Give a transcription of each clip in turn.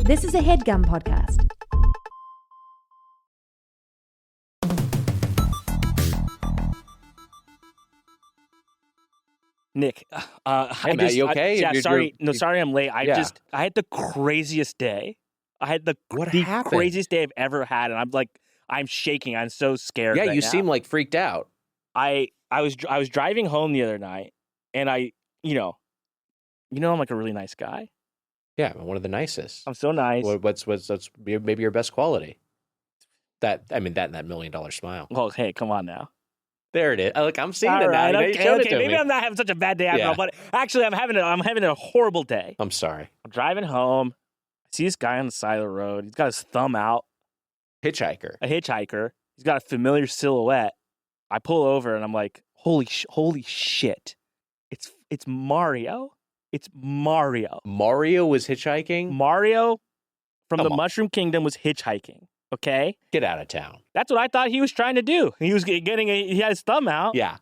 This is a HeadGum podcast. Nick, Hey, Matt, you okay? Sorry I'm late. I had the craziest day. I had the craziest day I've ever had, and I'm shaking. I'm so scared. Yeah, right you now. seem like freaked out. I was driving home the other night, and I'm like a really nice guy. Yeah, one of the nicest. I'm so nice. What's maybe your best quality? That and that $1 million smile. Well, hey, come on now. There it is. Look, I'm seeing All it now. right, You showed it to maybe me. I'm not having such a bad day after all, but actually I'm having a horrible day. I'm sorry. I'm driving home. I see this guy on the side of the road. He's got his thumb out. A hitchhiker. He's got a familiar silhouette. I pull over and I'm like, holy shit. It's Mario. It's Mario. Mario was hitchhiking? Mario from the Mushroom Kingdom was hitchhiking. Okay? Get out of town. That's what I thought he was trying to do. He was he had his thumb out. Yeah.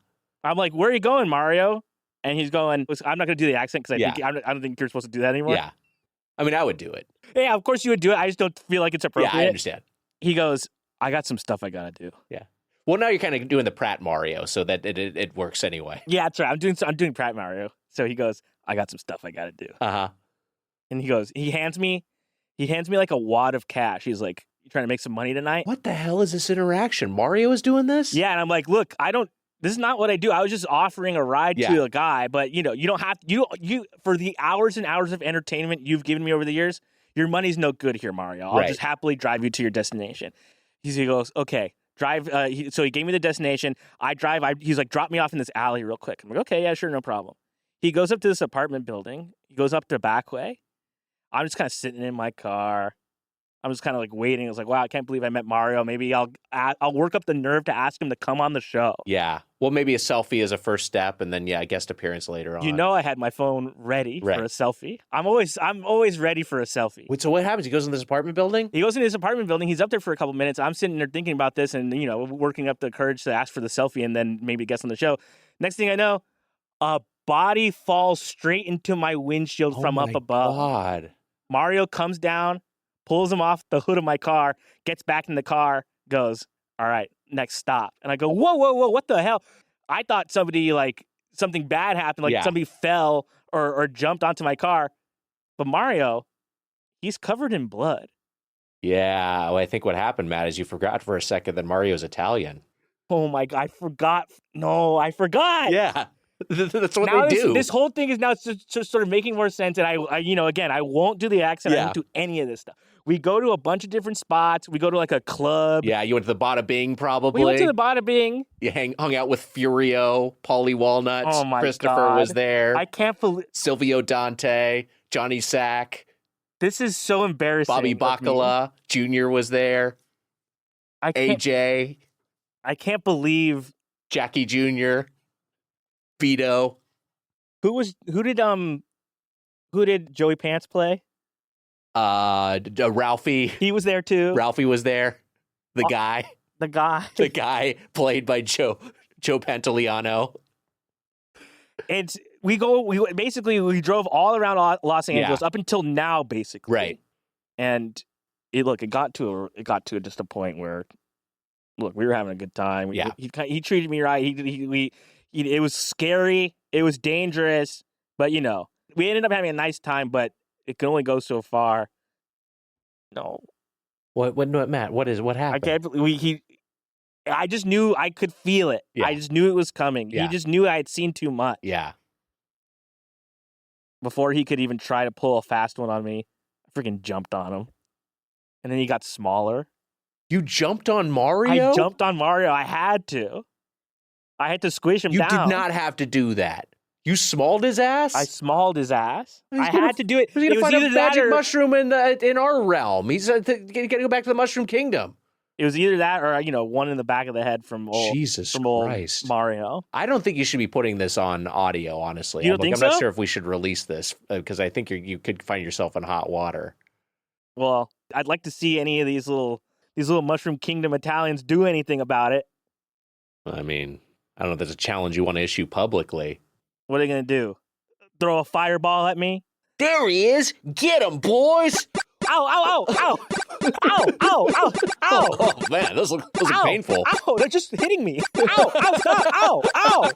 I'm like, where are you going, Mario? And he's going, I'm not going to do the accent because I don't think you're supposed to do that anymore. Yeah. I mean, I would do it. Yeah, of course you would do it. I just don't feel like it's appropriate. Yeah, I understand. He goes, I got some stuff I got to do. Yeah. Well, now you're kind of doing the Pratt Mario, so that it works anyway. Yeah, that's right. I'm doing Pratt Mario. So he goes, I got some stuff I got to do. Uh-huh. And he hands me like a wad of cash. He's like, you trying to make some money tonight? What the hell is this interaction? Mario is doing this? Yeah, and I'm like, look, this is not what I do. I was just offering a ride to a guy, but you don't have you for the hours and hours of entertainment you've given me over the years, your money's no good here, Mario. I'll just happily drive you to your destination. He goes, okay, drive. So he gave me the destination. I drive. He's like, drop me off in this alley real quick. I'm like, okay, yeah, sure, no problem. He goes up to this apartment building. He goes up the back way. I'm just kind of sitting in my car. I'm just kind of like waiting. I was like, wow, I can't believe I met Mario. Maybe I'll work up the nerve to ask him to come on the show. Yeah. Well, maybe a selfie is a first step, and then a guest appearance later on. You know, I had my phone ready for a selfie. I'm always ready for a selfie. Wait, so what happens? He goes in this apartment building? He goes in this apartment building. He's up there for a couple minutes. I'm sitting there thinking about this and, working up the courage to ask for the selfie and then maybe guest on the show. Next thing I know, a body falls straight into my windshield from up above. God. Mario comes down, pulls him off the hood of my car, gets back in the car, goes, all right, next stop. And I go, whoa, what the hell? I thought something bad happened, somebody fell or jumped onto my car. But Mario, he's covered in blood. Yeah, well, I think what happened, Matt, is you forgot for a second that Mario's Italian. Oh my God, I forgot. No, I forgot. Yeah. That's what now they do. This whole thing is now just sort of making more sense. And I again, I won't do the accent. I won't do any of this stuff. We go to a bunch of different spots. We go to like a club. Yeah, you went to the Bada Bing probably. We went to the Bada Bing. You hung out with Furio, Paulie Walnuts. Oh my Christopher God. was there. I can't believe Silvio Dante, Johnny Sack. This is so embarrassing. Bobby Bacala Jr. was there. AJ. I can't believe Jackie Jr. Vito. Who did Joey Pants play? Ralphie. He was there too. Ralphie was there. The guy. The guy played by Joe Pantoliano. And we drove all around Los Angeles up until now, basically. Right. And it got to just a point where, look, we were having a good time. Yeah. He treated me right. It was scary. It was dangerous. But we ended up having a nice time. But it can only go so far. No. What, Matt? What happened? I can't believe I just knew I could feel it. Yeah. I just knew it was coming. Yeah. He just knew I had seen too much. Yeah. Before he could even try to pull a fast one on me, I freaking jumped on him. And then he got smaller. You jumped on Mario? I jumped on Mario. I had to. I had to squish him down. You did not have to do that. You smalled his ass? I smalled his ass. I had to do it. He's going to find a magic mushroom in our realm. He's going to go back to the Mushroom Kingdom. It was either that or, one in the back of the head from old Mario. I don't think you should be putting this on audio, honestly. You don't think so? I'm not sure if we should release this because I think you could find yourself in hot water. Well, I'd like to see any of these little Mushroom Kingdom Italians do anything about it. I mean, I don't know if there's a challenge you want to issue publicly. What are they going to do? Throw a fireball at me? There he is. Get him, boys. ow, ow, ow, ow, ow, ow. Oh, man, those look painful. Ow, they're just hitting me. Ow, ow, stop, ow, ow.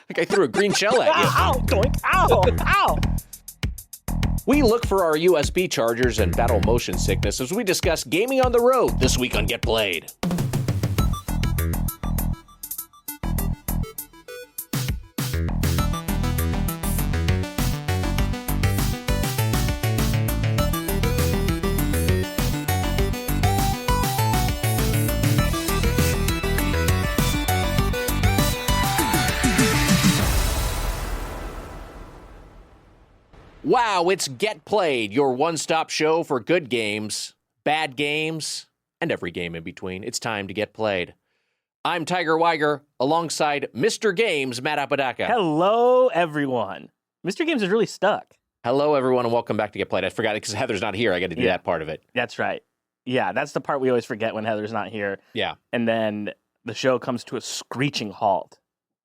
Like I threw a green shell at you. Ow, doink, ow, ow. We look for our USB chargers and battle motion sickness as we discuss gaming on the road this week on Get Played. Wow, it's Get Played, your one-stop show for good games, bad games, and every game in between. It's time to get played. I'm Tiger Wiger, alongside Mr. Games, Matt Apodaca. Hello, everyone. Mr. Games is really stuck. Hello, everyone, and welcome back to Get Played. I forgot it because Heather's not here. I got to do that part of it. That's right. Yeah, that's the part we always forget when Heather's not here. Yeah. And then the show comes to a screeching halt.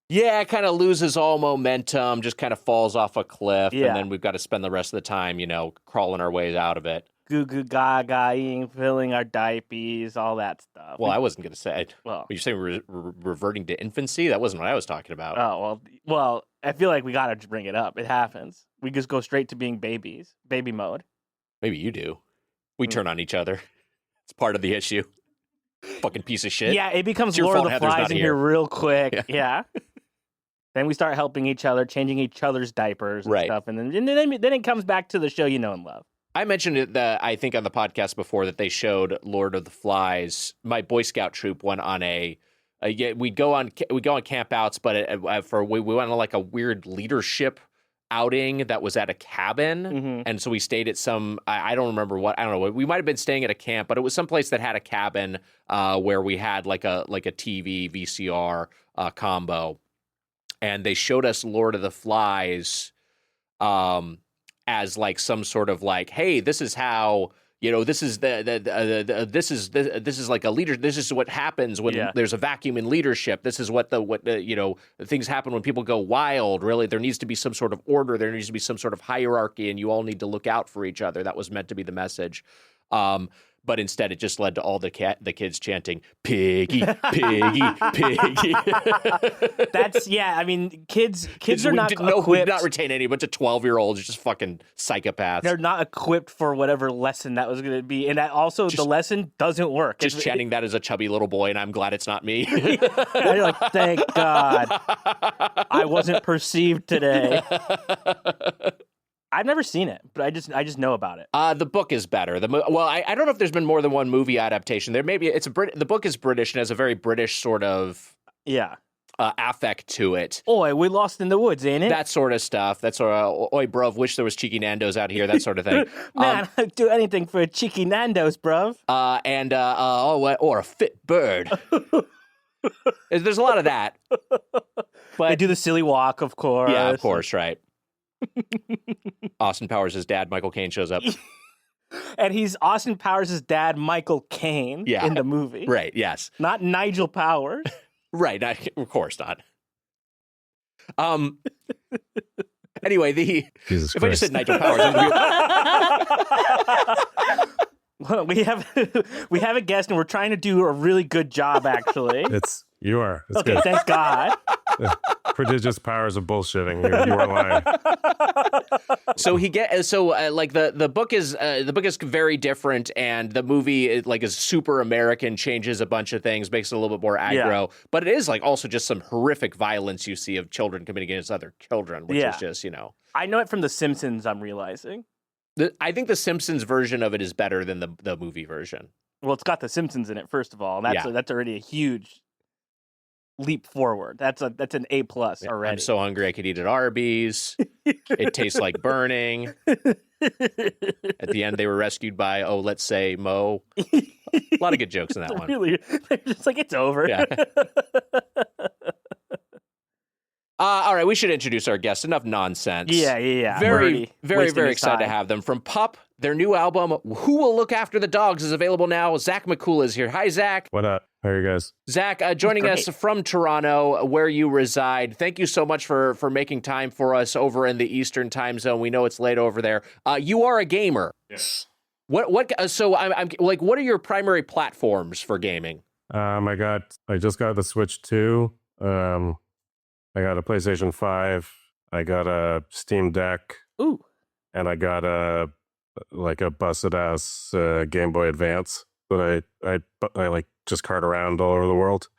Yeah, it kind of loses all momentum, just kind of falls off a cliff, Yeah. and then we've got to spend the rest of the time, crawling our ways out of it. Goo goo gaga-ing, filling our diapers, all that stuff. Well, I wasn't going to say it. Well, Were you saying reverting to infancy? That wasn't what I was talking about. oh, well, I feel like we got to bring it up. It happens. We just go straight to being babies, baby mode. Maybe you do. We turn on each other. It's part of the issue. Fucking piece of shit. Yeah, it becomes It's your Lord of fault the Heather's Flies not in here. here real quick. Yeah. Then we start helping each other, changing each other's diapers and Right. stuff. And then it comes back to the show you know and love. I mentioned it, I think, on the podcast before that they showed Lord of the Flies. My Boy Scout troop went on we go on campouts, but we went on like a weird leadership outing that was at a cabin. Mm-hmm. And so we stayed at some, I don't remember what, I don't know. We might have been staying at a camp, but it was someplace that had a cabin where we had like a TV VCR combo. And they showed us Lord of the Flies as like some sort of like, hey, this is how, this is this is like a leader. This is what happens when there's a vacuum in leadership. This is what things happen when people go wild. Really, there needs to be some sort of order. There needs to be some sort of hierarchy, and you all need to look out for each other. That was meant to be the message. But instead, it just led to all the kids chanting, "Piggy, piggy, piggy." I mean, kids are not We did equipped. not retain any bunch of 12-year-olds, just fucking psychopaths. They're not equipped for whatever lesson that was going to be, and that also the lesson doesn't work. Just chanting that as a chubby little boy, and I'm glad it's not me. And you're like, thank God, I wasn't perceived today. I've never seen it, but I just know about it. The book is better. I don't know if there's been more than one movie adaptation. There maybe the book is British and has a very British sort of affect to it. Oi, we lost in the woods, ain't it? That sort of stuff. That sort of oi, bruv. Wish there was cheeky Nando's out here. That sort of thing. Man, I'd do anything for a cheeky Nando's, bruv. Or a fit bird. There's a lot of that. But they do the silly walk, of course. Yeah, of course, right. Austin Powers' dad, Michael Caine, shows up. And he's Austin Powers' dad, Michael Caine, in the movie. Right, yes. Not Nigel Powers. Right, of course not. Anyway, Jesus if Christ. I just said Nigel Powers, Well, we have a guest, and we're trying to do a really good job, actually. You are. It's Okay, good. thank God. Prodigious powers of bullshitting. You are lying. the book is very different, and the movie is super American, changes a bunch of things, makes it a little bit more aggro, but it is like also just some horrific violence you see of children committing against other children, which is just I know it from The Simpsons. I'm realizing. I think the Simpsons version of it is better than the movie version. Well, it's got The Simpsons in it, first of all. That's already a huge leap forward. That's an A+ already. I'm so hungry I could eat at Arby's. It tastes like burning. At the end, they were rescued by, let's say, Mo. A lot of good jokes in that one. Really, they're just like, it's over. Yeah. All right, we should introduce our guests. Enough nonsense. Yeah. Very, very, Wasting very his excited to time. have them. From Pup, their new album, Who Will Look After the Dogs, is available now. Zack Mykula is here. Hi, Zach. What up? How are you guys? Zach, joining us from Toronto, where you reside. Thank you so much for making time for us over in the Eastern time zone. We know it's late over there. You are a gamer. Yes. So I'm like, what are your primary platforms for gaming? I just got the Switch 2. I got a PlayStation 5. I got a Steam Deck. Ooh. And I got a busted ass Game Boy Advance that I like just cart around all over the world.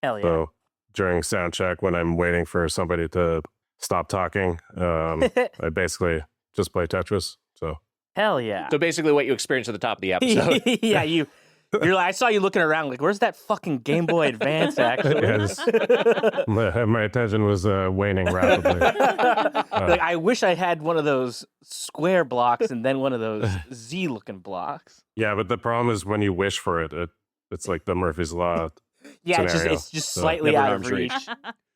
Hell yeah. So during sound check, when I'm waiting for somebody to stop talking, I basically just play Tetris. So hell yeah. So basically what you experienced at the top of the episode. Yeah, you're like, I saw you looking around like, where's that fucking Game Boy Advance actually? My attention was waning rapidly. Like, I wish I had one of those square blocks and then one of those Z-looking blocks. Yeah, but the problem is when you wish for it, it's like the Murphy's Law. Yeah, scenario. it's just slightly out of reach.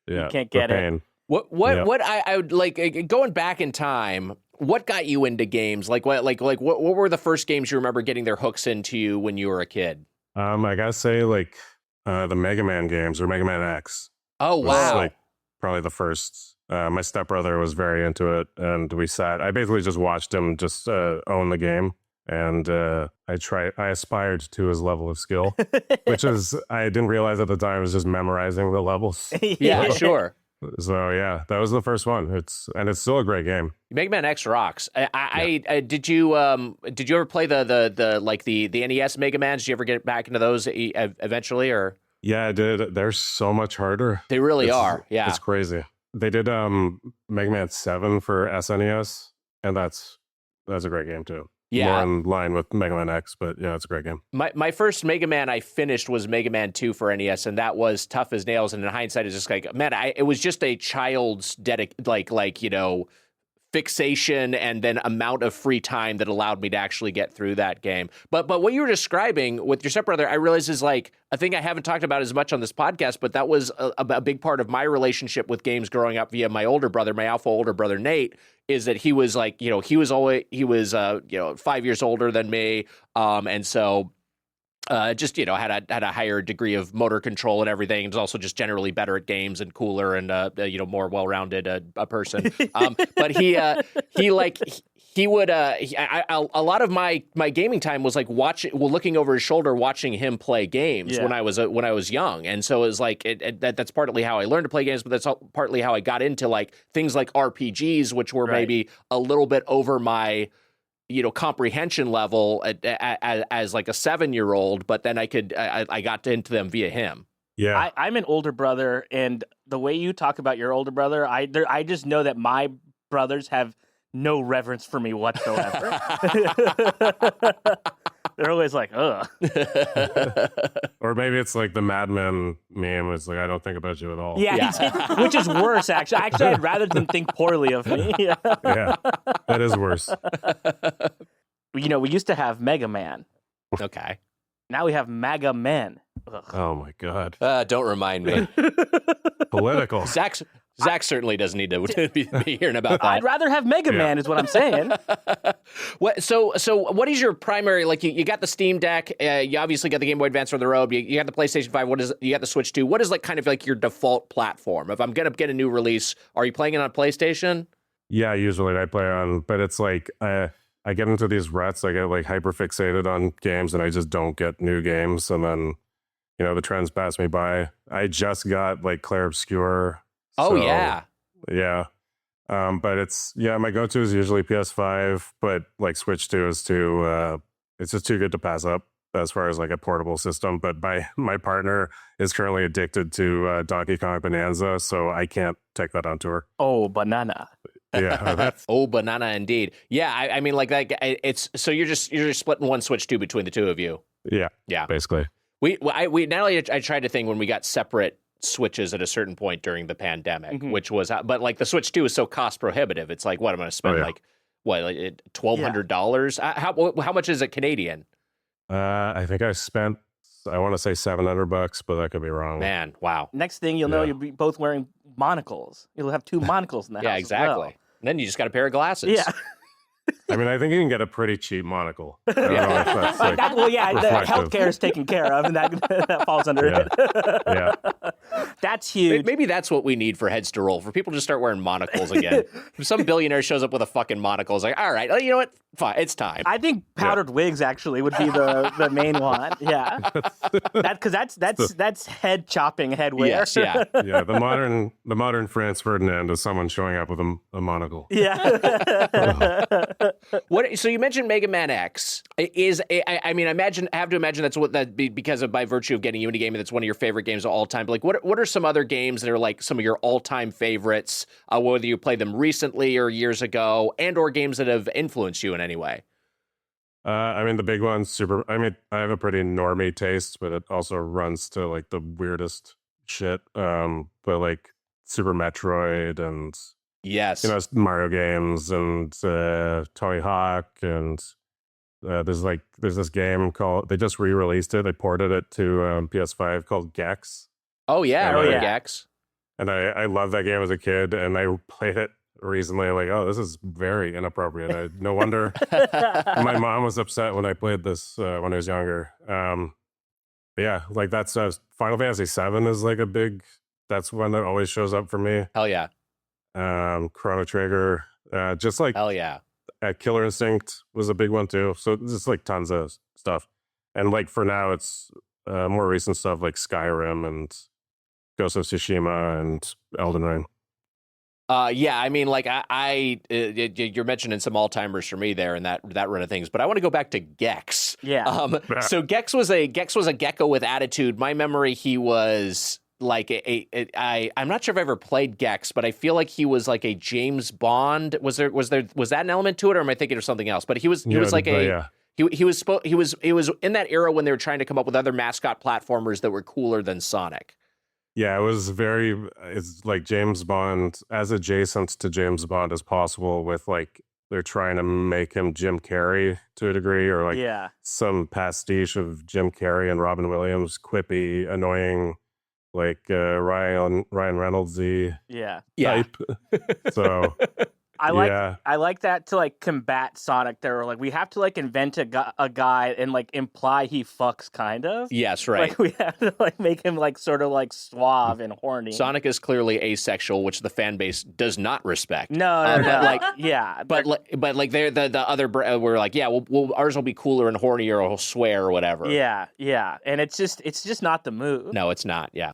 Yeah, you can't get it. What I would like going back in time. What got you into games? What were the first games you remember getting their hooks into you when you were a kid? I gotta say the Mega Man games or Mega Man X. Oh wow! Was, probably the first. My stepbrother was very into it, and I basically just watched him just own the game, and I aspired to his level of skill, which is I didn't realize at the time was just memorizing the levels. Yeah, sure. So yeah, that was the first one. It's still a great game. Mega Man X rocks. Did you ever play the NES Mega Man? Did you ever get back into those eventually? Or yeah, I did. They're so much harder. They really are. Yeah, it's crazy. They did Mega Man 7 for SNES, and that's a great game too. Yeah. More in line with Mega Man X, but yeah, it's a great game. My first Mega Man I finished was Mega Man 2 for NES, and that was tough as nails. And in hindsight, it's just like, man, it was just a child's fixation and then amount of free time that allowed me to actually get through that game. But what you were describing with your stepbrother, I realize is like a thing I haven't talked about as much on this podcast, but that was a big part of my relationship with games growing up via my older brother, my alpha older brother, Nate, is that he was like, he was 5 years older than me. And so just had a higher degree of motor control and everything. And was also just generally better at games and cooler and more well-rounded a person. But he would a lot of my gaming time was like looking over his shoulder, watching him play games when I was young. And so it was like that's partly how I learned to play games, but that's partly how I got into like things like RPGs, which were maybe a little bit over my comprehension level as like a 7-year-old, but then I got into them via him. Yeah, I'm an older brother, and the way you talk about your older brother, I just know that my brothers have no reverence for me whatsoever. They're always like, ugh. Or maybe it's like the Mad Men meme. It's like, I don't think about you at all. Yeah. Which is worse, actually. Actually, I'd rather them think poorly of me. Yeah, that is worse. We used to have Mega Man. Okay. Now we have Mega Men. Ugh. Oh, my God. Don't remind me. Political. Zach certainly doesn't need to be hearing about that. I'd rather have Mega Man, is what I'm saying. So what is your primary, like you got the Steam Deck, you obviously got the Game Boy Advance on the road, you got the PlayStation 5, you got the Switch 2. What is like kind of like your default platform? If I'm going to get a new release, are you playing it on PlayStation? Yeah, usually I play on, but it's like I get into these ruts, I get like hyper fixated on games and I just don't get new games. And then, the trends pass me by. I just got like Clair Obscur. Oh, yeah. Yeah. But my go-to is usually PS5, but like Switch 2 is it's just too good to pass up as far as like a portable system. But my partner is currently addicted to Donkey Kong Bonanza, so I can't take that on tour. Oh, banana. Yeah. Oh, banana indeed. Yeah. I mean, like it's, so you're just splitting one Switch 2 between the two of you. Yeah. Yeah. Basically. We not only I tried a thing when we got separate Switches at a certain point during the pandemic, which was, but like the Switch 2 is so cost prohibitive. It's like, what I'm going to spend like $1,200? How much is it Canadian? I think I spent, I want to say $700, but that could be wrong. Man, wow. Next thing you'll know, you'll be both wearing monocles. You'll have two monocles in the house. Yeah, exactly. Well. And then you just got a pair of glasses. Yeah. I mean, I think you can get a pretty cheap monocle. I don't know if that's like the healthcare is taken care of, and that falls under it. Yeah. That's huge. Maybe that's what we need for heads to roll, for people to start wearing monocles again. If some billionaire shows up with a fucking monocle, it's like, all right, you know what? Fine, it's time. I think powdered wigs actually would be the main one. Yeah, that's head chopping headwear. Yes, yeah, yeah. The modern Franz Ferdinand is someone showing up with a monocle. Yeah. What? So you mentioned Mega Man X. I mean, I have to imagine that's what that be because of by virtue of getting you into gaming. That's one of your favorite games of all time. But like, what are some other games that are like some of your all time favorites? Whether you played them recently or years ago, and or games that have influenced you in any way. I mean, the big one's I have a pretty normie taste, but it also runs to like the weirdest shit. But like Super Metroid and yes, Mario games and Tony Hawk and there's this game called, they just re-released it. They ported it to PS5 called Gex. Oh yeah, I remember Gex. And I loved that game as a kid, and I played it recently. Like, oh, this is very inappropriate. No wonder my mom was upset when I played this when I was younger. Yeah, like that's Final Fantasy VII is like that's one that always shows up for me. Hell yeah. Chrono Trigger, just like hell yeah. Killer Instinct was a big one too. So just like tons of stuff. And like for now, it's more recent stuff like Skyrim and Ghost of Tsushima and Elden Ring. Yeah, I mean, like you're mentioning some all-timers for me there and that run of things, but I want to go back to Gex. Yeah. So Gex was a gecko with attitude. My memory, he was like I'm not sure if I ever played Gex, but I feel like he was like a James Bond. Was that an element to it, or am I thinking of something else? But he was like he was in that era when they were trying to come up with other mascot platformers that were cooler than Sonic. Yeah, it's like James Bond, as adjacent to James Bond as possible, with like they're trying to make him Jim Carrey to a degree, or like some pastiche of Jim Carrey and Robin Williams, quippy, annoying, like Ryan Reynolds-y type. So I like that to like combat Sonic. They were like, we have to like invent a guy and like imply he fucks, kind of. Yes, right. Like we have to like make him like sort of like suave and horny. Sonic is clearly asexual, which the fan base does not respect. No. Like, yeah, but like they're the other we're like, yeah, well ours will be cooler and hornier, or he'll swear or whatever. Yeah, and it's just not the move. No, it's not. Yeah.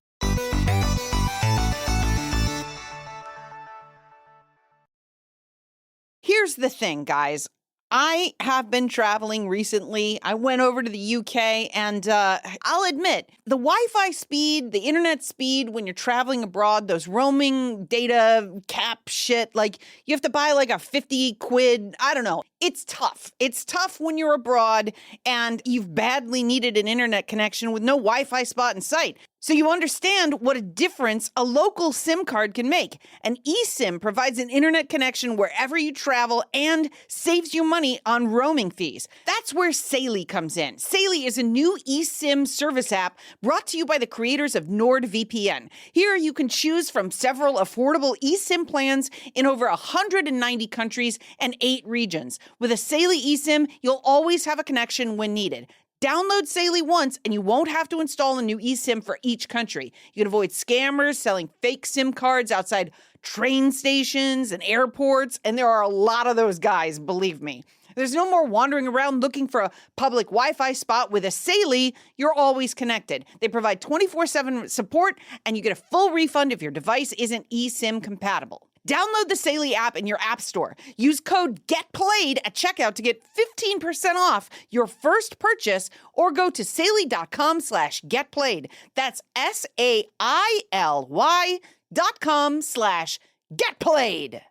Here's the thing, guys. I have been traveling recently. I went over to the UK, and I'll admit, the Wi-Fi speed, the internet speed when you're traveling abroad, those roaming data cap shit, like you have to buy like a 50 quid, I don't know. It's tough. It's tough when you're abroad and you've badly needed an internet connection with no Wi-Fi spot in sight. So you understand what a difference a local SIM card can make. An eSIM provides an internet connection wherever you travel and saves you money on roaming fees. That's where Saily comes in. Saily is a new eSIM service app brought to you by the creators of NordVPN. Here you can choose from several affordable eSIM plans in over 190 countries and 8 regions. With a Saily eSIM, you'll always have a connection when needed. Download Saily once and you won't have to install a new eSIM for each country. You can avoid scammers selling fake SIM cards outside train stations and airports, and there are a lot of those guys, believe me. There's no more wandering around looking for a public Wi-Fi spot. With a Saily, you're always connected. They provide 24/7 support, and you get a full refund if your device isn't eSIM compatible. Download the Saily app in your app store. Use code GETPLAYED at checkout to get 15% off your first purchase, or go to saily.com/getplayed. That's SAILY.com/getplayed.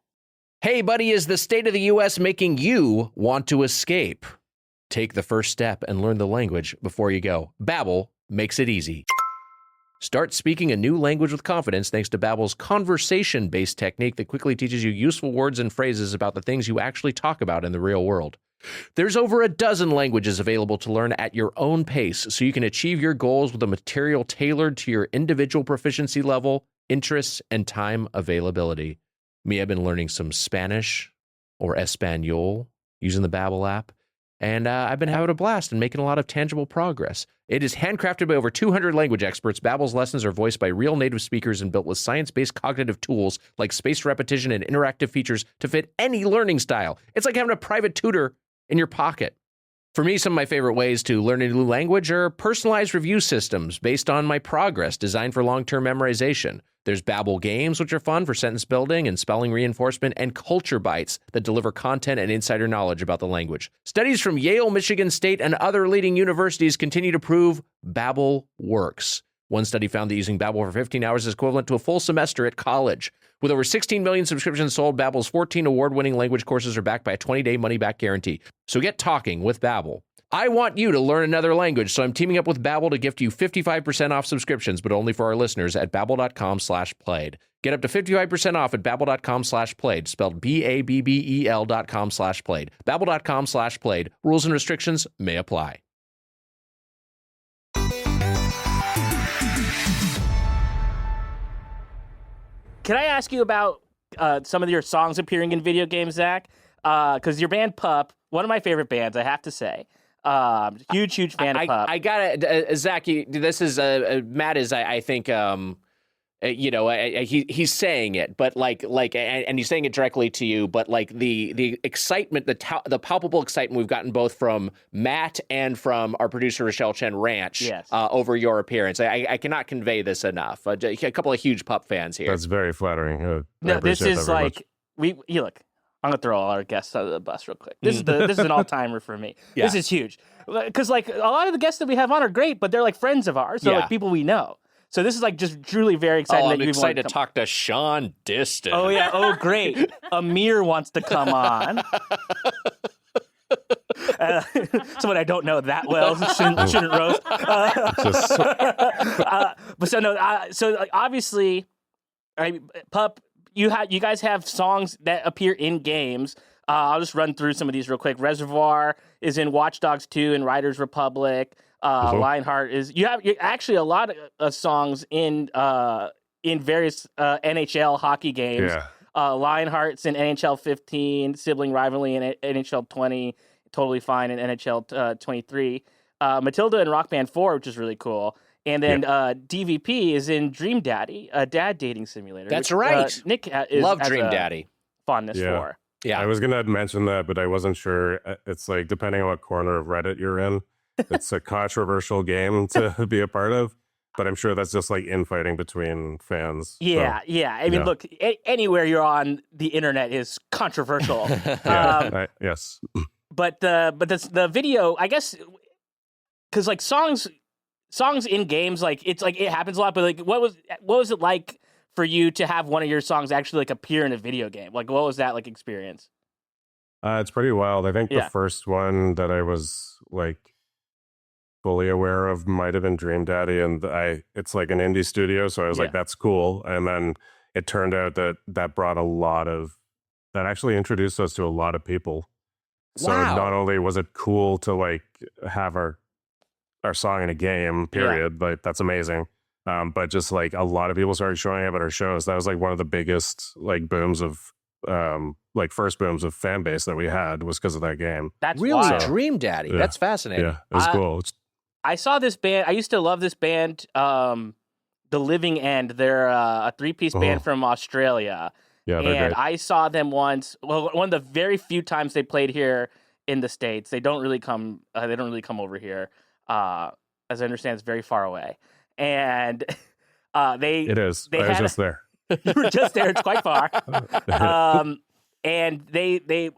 Hey, buddy, is the state of the U.S. making you want to escape? Take the first step and learn the language before you go. Babbel makes it easy. Start speaking a new language with confidence thanks to Babbel's conversation-based technique that quickly teaches you useful words and phrases about the things you actually talk about in the real world. There's over a dozen languages available to learn at your own pace, so you can achieve your goals with a material tailored to your individual proficiency level, interests, and time availability. Me, I've been learning some Spanish or Espanol using the Babbel app. And I've been having a blast and making a lot of tangible progress. It is handcrafted by over 200 language experts. Babbel's lessons are voiced by real native speakers and built with science-based cognitive tools like spaced repetition and interactive features to fit any learning style. It's like having a private tutor in your pocket. For me, some of my favorite ways to learn a new language are personalized review systems based on my progress, designed for long-term memorization. There's Babbel Games, which are fun for sentence building and spelling reinforcement, and Culture Bites that deliver content and insider knowledge about the language. Studies from Yale, Michigan State, and other leading universities continue to prove Babbel works. One study found that using Babbel for 15 hours is equivalent to a full semester at college. With over 16 million subscriptions sold, Babbel's 14 award-winning language courses are backed by a 20-day money-back guarantee. So get talking with Babbel. I want you to learn another language, so I'm teaming up with Babbel to gift you 55% off subscriptions, but only for our listeners at babbel.com/played. Get up to 55% off at babbel.com/played, spelled BABBEL.com/played. Babbel.com/played. Rules and restrictions may apply. Can I ask you about some of your songs appearing in video games, Zach? Because your band Pup, one of my favorite bands, I have to say. Huge fan of Pup. I gotta, Zach. This is Matt is I think he's saying it, but and he's saying it directly to you. But like the excitement, the palpable excitement we've gotten both from Matt and from our producer Rochelle Chen Ranch over your appearance. I cannot convey this enough. A couple of huge Pup fans here. That's very flattering. No, this is like you look. I'm gonna throw all our guests under the bus real quick. This is an all timer for me. Yeah. This is huge because like a lot of the guests that we have on are great, but they're like friends of ours, so like people we know. So this is like just truly very exciting. I'm excited to talk to Sean Diston. Oh yeah, oh great. Amir wants to come on. Someone I don't know that well shouldn't roast. But so no, so like, obviously, Pup. You guys have songs that appear in games. I'll just run through some of these real quick. Reservoir is in Watch Dogs 2 and Riders Republic. Lionheart is you have actually a lot of songs in various NHL hockey games. Yeah. Lionheart's in NHL 15, Sibling Rivalry in NHL 20, Totally Fine in NHL 23. Matilda and Rock Band 4, which is really cool. And then DVP is in Dream Daddy, a dad dating simulator. That's right. Nick love Dream Daddy. Fondness for. Yeah, I was gonna mention that, but I wasn't sure. It's like depending on what corner of Reddit you're in, it's a controversial game to be a part of. But I'm sure that's just like infighting between fans. Yeah, so, I mean, look, anywhere you're on the internet is controversial. Yes. But the video, I guess, because like songs in games, like it's like it happens a lot. But like, what was it like for you to have one of your songs actually like appear in a video game? Like, what was that like experience? It's pretty wild. I think the first one that I was like fully aware of might have been Dream Daddy, and it's like an indie studio, so I was like, that's cool. And then it turned out that brought that actually introduced us to a lot of people. So not only was it cool to like have our song in a game, period, like that's amazing. But just like a lot of people started showing up at our shows. That was like one of the biggest like booms of first booms of fan base that we had was because of that game. That's really wild. Dream Daddy. That's fascinating. Yeah, it was cool. I saw this band. I used to love this band, The Living End. They're a 3-piece band from Australia. Yeah, they're and great. I saw them once. Well, one of the very few times they played here in the States. They don't really come. They don't really come over here. As I understand, it's very far away. And It is. I was just there. You were just there. It's quite far. And they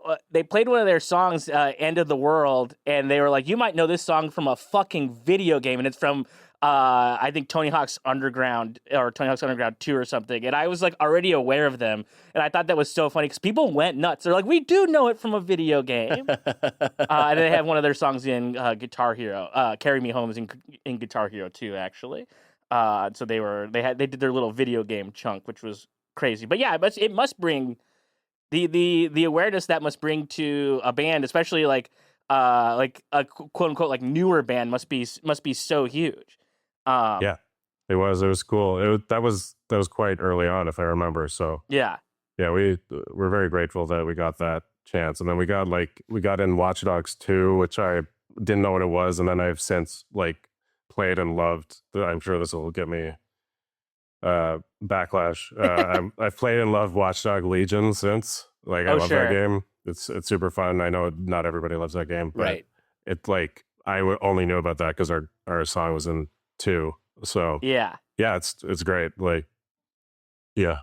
played one of their songs, "End of the World," and they were like, "You might know this song from a fucking video game," and it's from I think Tony Hawk's Underground or Tony Hawk's Underground 2 or something. And I was like already aware of them, and I thought that was so funny because people went nuts. They're like, "We do know it from a video game," and they have one of their songs in Guitar Hero. "Carry Me Home" is in Guitar Hero 2, actually. So they did their little video game chunk, which was crazy. But yeah, it must bring the awareness that must bring to a band, especially like a quote unquote like newer band, must be so huge. Yeah, it was cool. That was quite early on, if I remember. So yeah, we're very grateful that we got that. chance. And then we got in Watch Dogs 2, which I didn't know what it was, and then I've since like played and loved. I'm sure this will get me backlash. I've played and loved Watch Dog Legion since. Like I love that game. It's super fun. I know not everybody loves that game, but right. It's like only knew about that because our song was in 2. So yeah, it's great. Like yeah.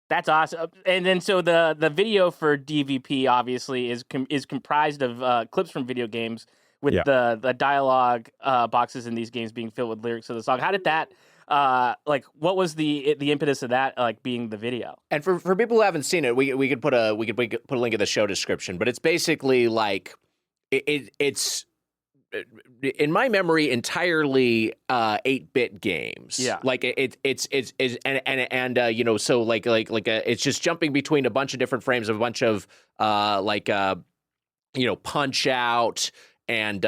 That's awesome. And then so the video for DVP obviously is comprised of clips from video games with the dialogue boxes in these games being filled with lyrics of the song. How did that what was the impetus of that being the video? And for people who haven't seen it, we could put a link in the show description, but it's basically like it's in my memory entirely 8-bit games. Yeah. Like it's so like it's just jumping between a bunch of different frames of a bunch of Punch Out and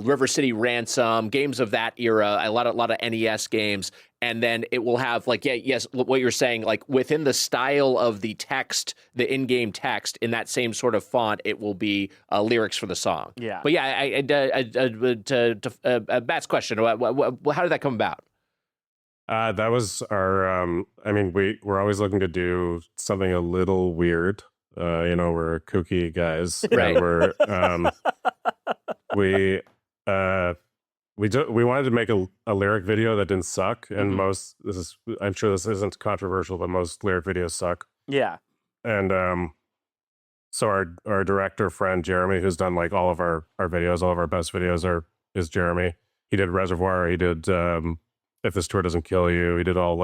River City Ransom, games of that era, a lot of NES games, and then it will have what you're saying, like within the style of the text, the in-game text, in that same sort of font, it will be lyrics for the song. Yeah. But yeah, to Matt's question, how did that come about? That was our. We're always looking to do something a little weird. We're kooky guys. Right. We wanted to make a lyric video that didn't suck, and I'm sure this isn't controversial, but most lyric videos suck. Yeah. And so our director friend Jeremy, who's done like all of our videos, all of our best videos is Jeremy. He did Reservoir. He did If This Tour Doesn't Kill You. He did all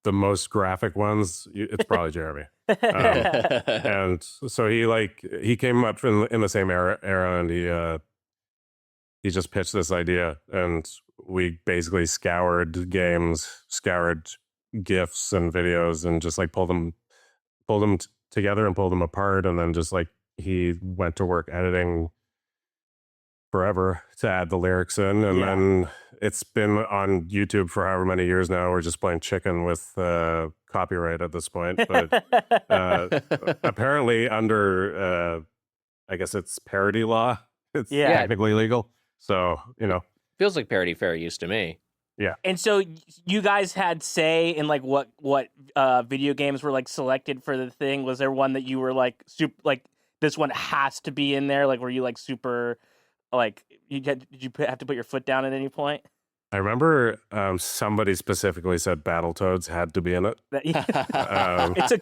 the most graphic ones. It's probably Jeremy. And so he came up in the same era, and he just pitched this idea, and we basically scoured games, scoured GIFs and videos, and just like pulled them together and pulled them apart, and then just like he went to work editing forever to add the lyrics in, and then it's been on YouTube for however many years now. We're just playing chicken with copyright at this point, but apparently under I guess it's parody law, it's technically legal. So feels like parody fair use to me. Yeah. And so you guys had say in like what video games were like selected for the thing. Was there one that you were like super like this one has to be in there? Like were you like super like did you have to put your foot down at any point? I remember somebody specifically said Battletoads had to be in it. It's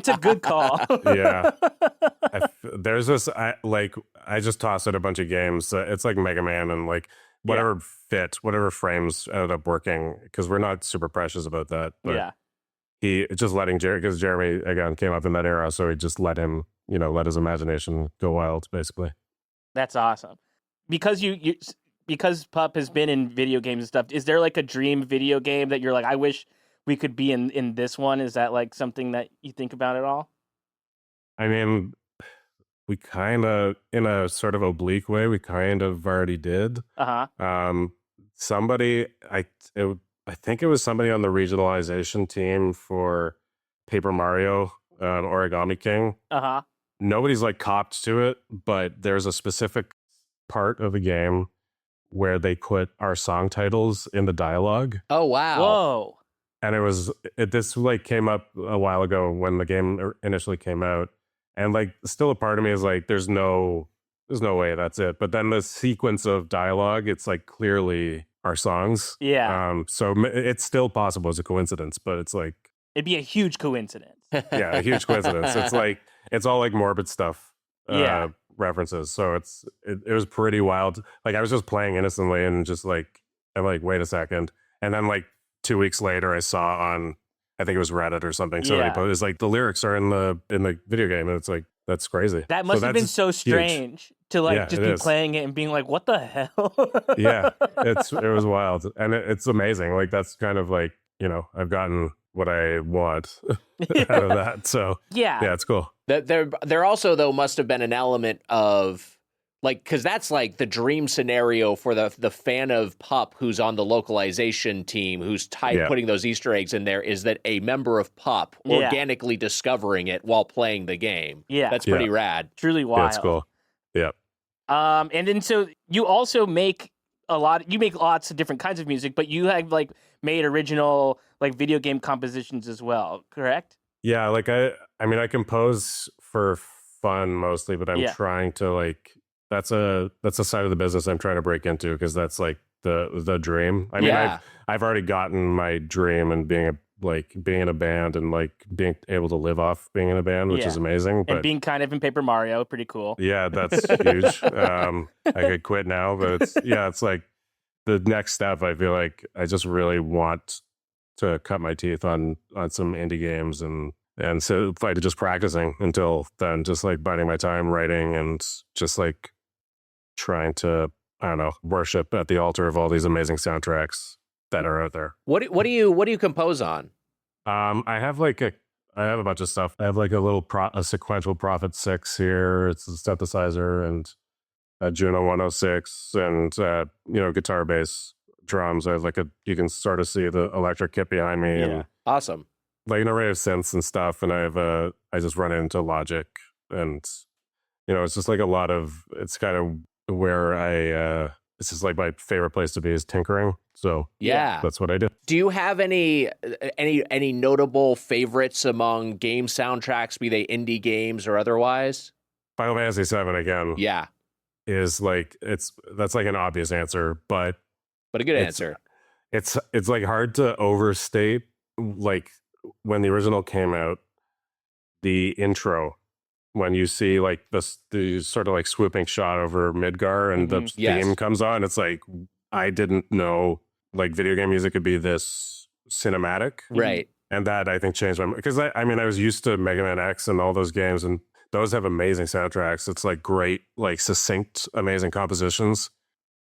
a good call. Yeah. There's this I just tossed out a bunch of games. It's like Mega Man and like whatever whatever frames ended up working, because we're not super precious about that. But he just letting because Jeremy again came up in that era, so he just let him let his imagination go wild, basically. That's awesome. Because Pup has been in video games and stuff, is there like a dream video game that you're like, I wish we could be in this one? Is that like something that you think about at all? I mean, we kind of, in a sort of oblique way, we kind of already did. Somebody, I think it was somebody on the regionalization team for Paper Mario, Origami King. Nobody's like copped to it, but there's a specific part of the game where they put our song titles in the dialogue. Oh wow! Whoa! And this like came up a while ago when the game initially came out, and like still a part of me is like, there's no way that's it. But then the sequence of dialogue, it's like clearly our songs. Yeah. So it's still possible as a coincidence, but it's like it'd be a huge coincidence. Yeah, a huge coincidence. It's like it's all like morbid stuff. References, so it was pretty wild. Like I was just playing innocently and just like I'm like, wait a second, and then like 2 weeks later I saw on, I think it was Reddit or something, somebody posted, it's like the lyrics are in the video game, and it's like, that's crazy. That must have been so strange to like just be playing it and being like, what the hell? Yeah, it was wild, and it's amazing. Like that's kind of like, I've gotten what I want out of that. So yeah, it's cool. There also though must have been an element of Like, because that's like the dream scenario for the fan of Pup who's on the localization team, who's putting those Easter eggs in there, is that a member of Pup organically discovering it while playing the game. Yeah. That's pretty rad. Truly wild. Yeah, that's cool. Yeah. And then so you also make lots of different kinds of music, but you have like made original like video game compositions as well, correct? Yeah, like I mean I compose for fun mostly, but I'm trying to like that's a side of the business I'm trying to break into, because that's like the dream. I mean I've already gotten my dream and being in a band and like being able to live off being in a band, which is amazing. But and being kind of in Paper Mario, pretty cool. Yeah, that's huge. I could quit now, but it's like the next step. I feel like I just really want to cut my teeth on some indie games, and so like just practicing until then, just like biding my time, writing, and just like trying to, I don't know, worship at the altar of all these amazing soundtracks that are out there. What do you compose on? I have a bunch of stuff. I have like a sequential Prophet 6 here. It's a synthesizer and a Juno 106 and guitar, bass, drums. I have you can sort of see the electric kit behind me. Yeah. And Awesome. like an array of synths and stuff. And I just run it into Logic, and it's just like a lot of, it's kind of where this is like my favorite place to be is tinkering. So that's what I do. Do you have any notable favorites among game soundtracks, be they indie games or otherwise? Final Fantasy VII again. Yeah. Is like that's like an obvious answer, but a good answer. It's like hard to overstate. Like when the original came out, the intro, when you see like the sort of like swooping shot over Midgar and the theme comes on, it's like I didn't know like video game music could be this cinematic, right? And that I think changed because I mean I was used to Mega Man X and all those games, and those have amazing soundtracks. It's like great, like succinct, amazing compositions.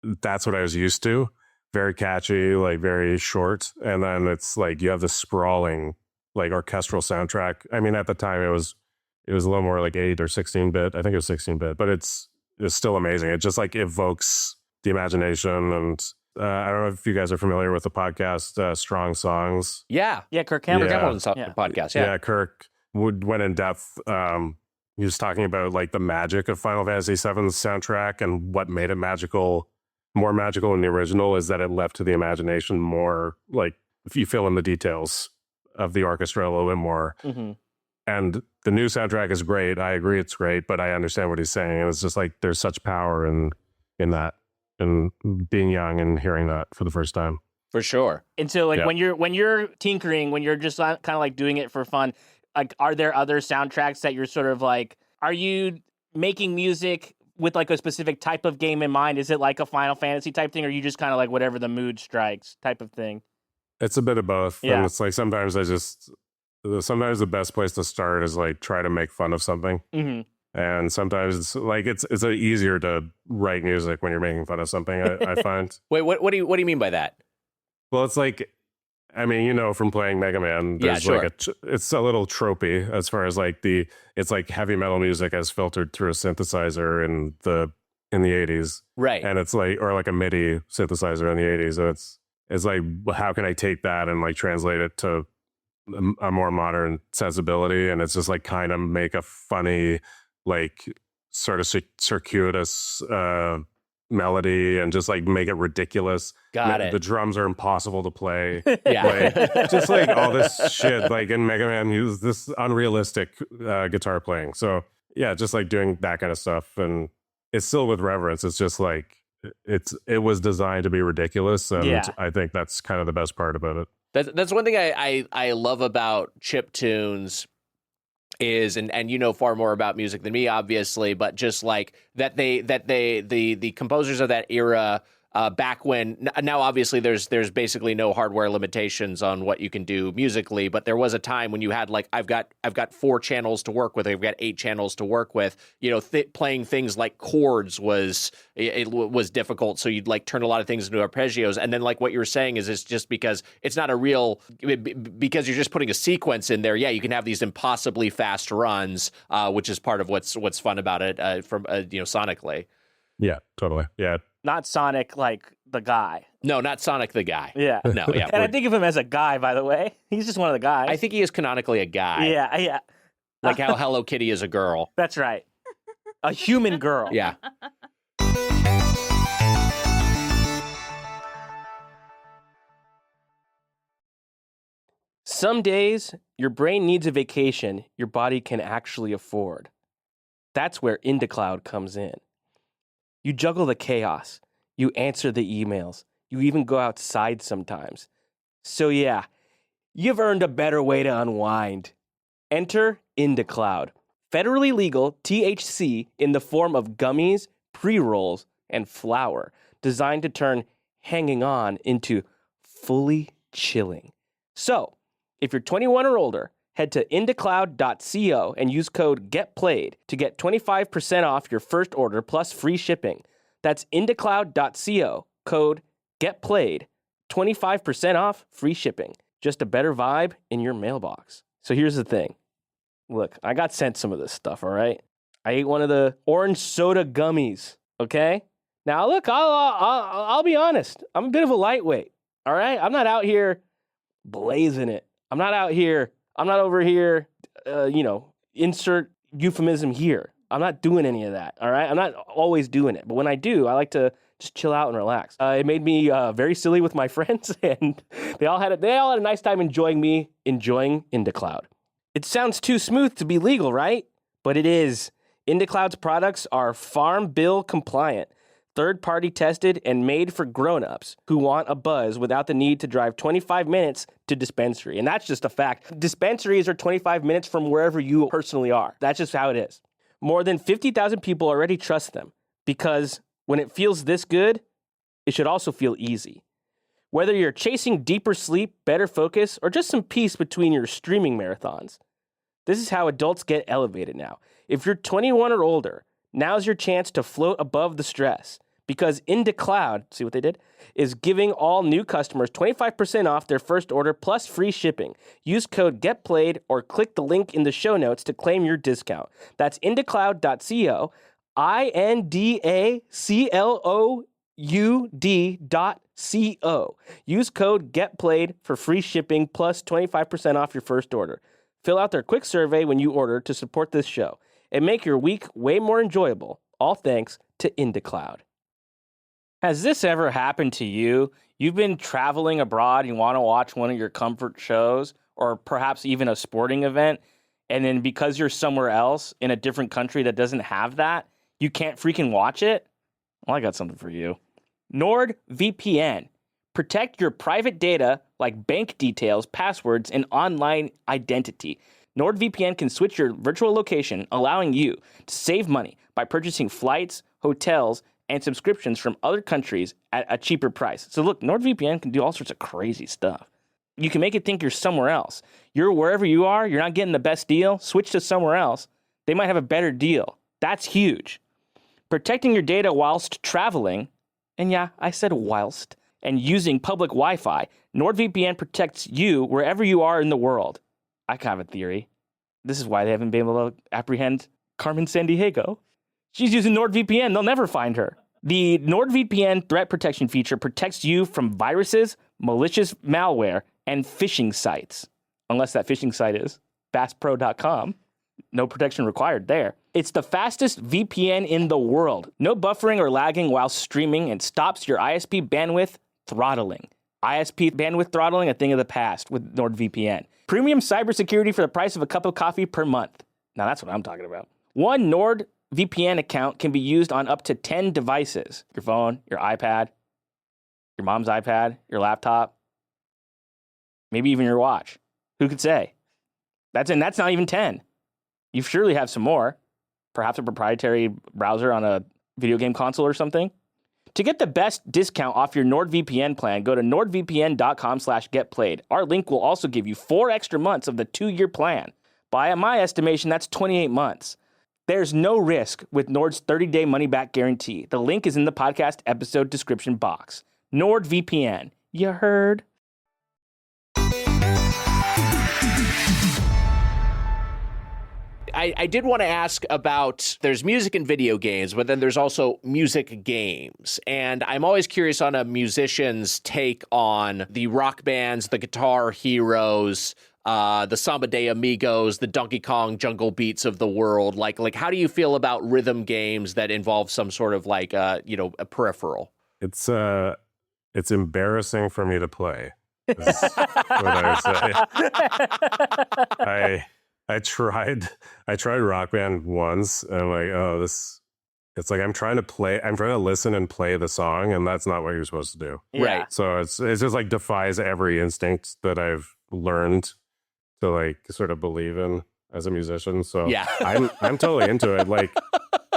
That's what I was used to. Very catchy, like very short. And then it's like you have the sprawling, like orchestral soundtrack. I mean, at the time it was a little more like 8 or 16-bit. I think it was 16-bit, but it's still amazing. It just like evokes the imagination. And I don't know if you guys are familiar with the podcast Strong Songs. Yeah. Kirk Campbell. The podcast. Yeah. Kirk went in depth. He was talking about like the magic of Final Fantasy VII's soundtrack, and what made it more magical in the original is that it left to the imagination more. Like if you fill in the details of the orchestra a little bit more. Mm-hmm. And the new soundtrack is great. I agree it's great, but I understand what he's saying. And it's just like there's such power in that, and being young and hearing that for the first time. For sure. And so like when you're tinkering, when you're just kind of like doing it for fun, like are there other soundtracks that you're sort of like, are you making music with like a specific type of game in mind? Is it like a Final Fantasy type thing, or are you just kind of like whatever the mood strikes type of thing? It's a bit of both. Yeah. And it's like sometimes the best place to start is like try to make fun of something. Mm-hmm. And sometimes it's like it's easier to write music when you're making fun of something, I find. Wait, what do you mean by that? Well, it's like, I mean, from playing Mega Man, there's it's a little tropey as far as like it's like heavy metal music as filtered through a synthesizer in the 80s. Right. And it's like, or like a MIDI synthesizer in the 80s. So it's like, how can I take that and like translate it to a more modern sensibility? And it's just like kind of make a funny, like sort of circuitous melody and just like make it ridiculous. Got it. The drums are impossible to play. Yeah. Like, just like all this shit, like in Mega Man, he was this unrealistic guitar playing. So yeah, just like doing that kind of stuff. And it's still with reverence. It's just like, it was designed to be ridiculous. And I think that's kind of the best part about it. That's one thing I love about chiptunes is, and you know far more about music than me, obviously, but just like the composers of that era, back when, now obviously there's basically no hardware limitations on what you can do musically, but there was a time when you had like, I've got 4 channels to work with, I've got 8 channels to work with, playing things like chords was difficult. So you'd like turn a lot of things into arpeggios. And then like what you were saying is it's just because it's not because you're just putting a sequence in there. Yeah, you can have these impossibly fast runs, which is part of what's fun about it, from sonically. Yeah, totally. Yeah. Not Sonic, like the guy. No, not Sonic the guy. Yeah. No, yeah. And I think of him as a guy, by the way. He's just one of the guys. I think he is canonically a guy. Yeah. Like how Hello Kitty is a girl. That's right. A human girl. Yeah. Some days, your brain needs a vacation your body can actually afford. That's where IndaCloud comes in. You juggle the chaos. You answer the emails. You even go outside sometimes. So yeah, you've earned a better way to unwind. Enter IndaCloud. Federally legal THC in the form of gummies, pre-rolls, and flour, designed to turn hanging on into fully chilling. So, if you're 21 or older, head to indacloud.co and use code GETPLAYED to get 25% off your first order plus free shipping. That's indacloud.co, code GETPLAYED, 25% off, free shipping. Just a better vibe in your mailbox. So here's the thing. Look, I got sent some of this stuff, all right? I ate one of the orange soda gummies, okay? Now, look, I'll be honest. I'm a bit of a lightweight, all right? I'm not out here blazing it. I'm not over here, insert euphemism here. I'm not doing any of that, all right? I'm not always doing it. But when I do, I like to just chill out and relax. It made me very silly with my friends, and they all had a nice time enjoying IndaCloud. It sounds too smooth to be legal, right? But it is. IndaCloud's products are Farm Bill compliant, third-party tested, and made for grown-ups who want a buzz without the need to drive 25 minutes to dispensary. And that's just a fact. Dispensaries are 25 minutes from wherever you personally are. That's just how it is. More than 50,000 people already trust them because when it feels this good, it should also feel easy. Whether you're chasing deeper sleep, better focus, or just some peace between your streaming marathons, this is how adults get elevated now. If you're 21 or older, now's your chance to float above the stress because IndaCloud, see what they did, is giving all new customers 25% off their first order plus free shipping. Use code GETPLAYED or click the link in the show notes to claim your discount. That's indacloud.co, INDACLOUD.co. Use code GETPLAYED for free shipping plus 25% off your first order. Fill out their quick survey when you order to support this show and make your week way more enjoyable, all thanks to IndaCloud. Has this ever happened to you? You've been traveling abroad, you want to watch one of your comfort shows, or perhaps even a sporting event, and then because you're somewhere else in a different country that doesn't have that, you can't freaking watch it? Well, I got something for you. NordVPN. Protect your private data like bank details, passwords, and online identity. NordVPN can switch your virtual location, allowing you to save money by purchasing flights, hotels, and subscriptions from other countries at a cheaper price. So look, NordVPN can do all sorts of crazy stuff. You can make it think you're somewhere else. You're wherever you are, you're not getting the best deal, switch to somewhere else. They might have a better deal. That's huge. Protecting your data whilst traveling, and yeah, I said whilst, and using public Wi-Fi, NordVPN protects you wherever you are in the world. I have a theory. This is why they haven't been able to apprehend Carmen Sandiego. She's using NordVPN. They'll never find her. The NordVPN threat protection feature protects you from viruses, malicious malware, and phishing sites. Unless that phishing site is fastpro.com. No protection required there. It's the fastest VPN in the world. No buffering or lagging while streaming and stops your ISP bandwidth throttling. ISP bandwidth throttling, a thing of the past with NordVPN. Premium cybersecurity for the price of a cup of coffee per month. Now that's what I'm talking about. One NordVPN account can be used on up to 10 devices. Your phone, your iPad, your mom's iPad, your laptop, maybe even your watch. Who could say? That's not even 10. You surely have some more. Perhaps a proprietary browser on a video game console or something. To get the best discount off your NordVPN plan, go to nordvpn.com/getplayed. Our link will also give you 4 extra months of the 2-year plan. By my estimation, that's 28 months. There's no risk with Nord's 30-day money-back guarantee. The link is in the podcast episode description box. NordVPN. You heard? I did want to ask about, there's music in video games, but then there's also music games. And I'm always curious on a musician's take on the rock bands, the Guitar Heroes, the Samba de Amigos, the Donkey Kong Jungle Beats of the world. Like how do you feel about rhythm games that involve some sort of like, a peripheral? It's embarrassing for me to play. Is what I would say. I tried Rock Band once, and I'm like, oh, it's like I'm trying to listen and play the song, and that's not what you're supposed to do. Right. So it's just like defies every instinct that I've learned to like sort of believe in as a musician. So yeah. I'm totally into it. Like,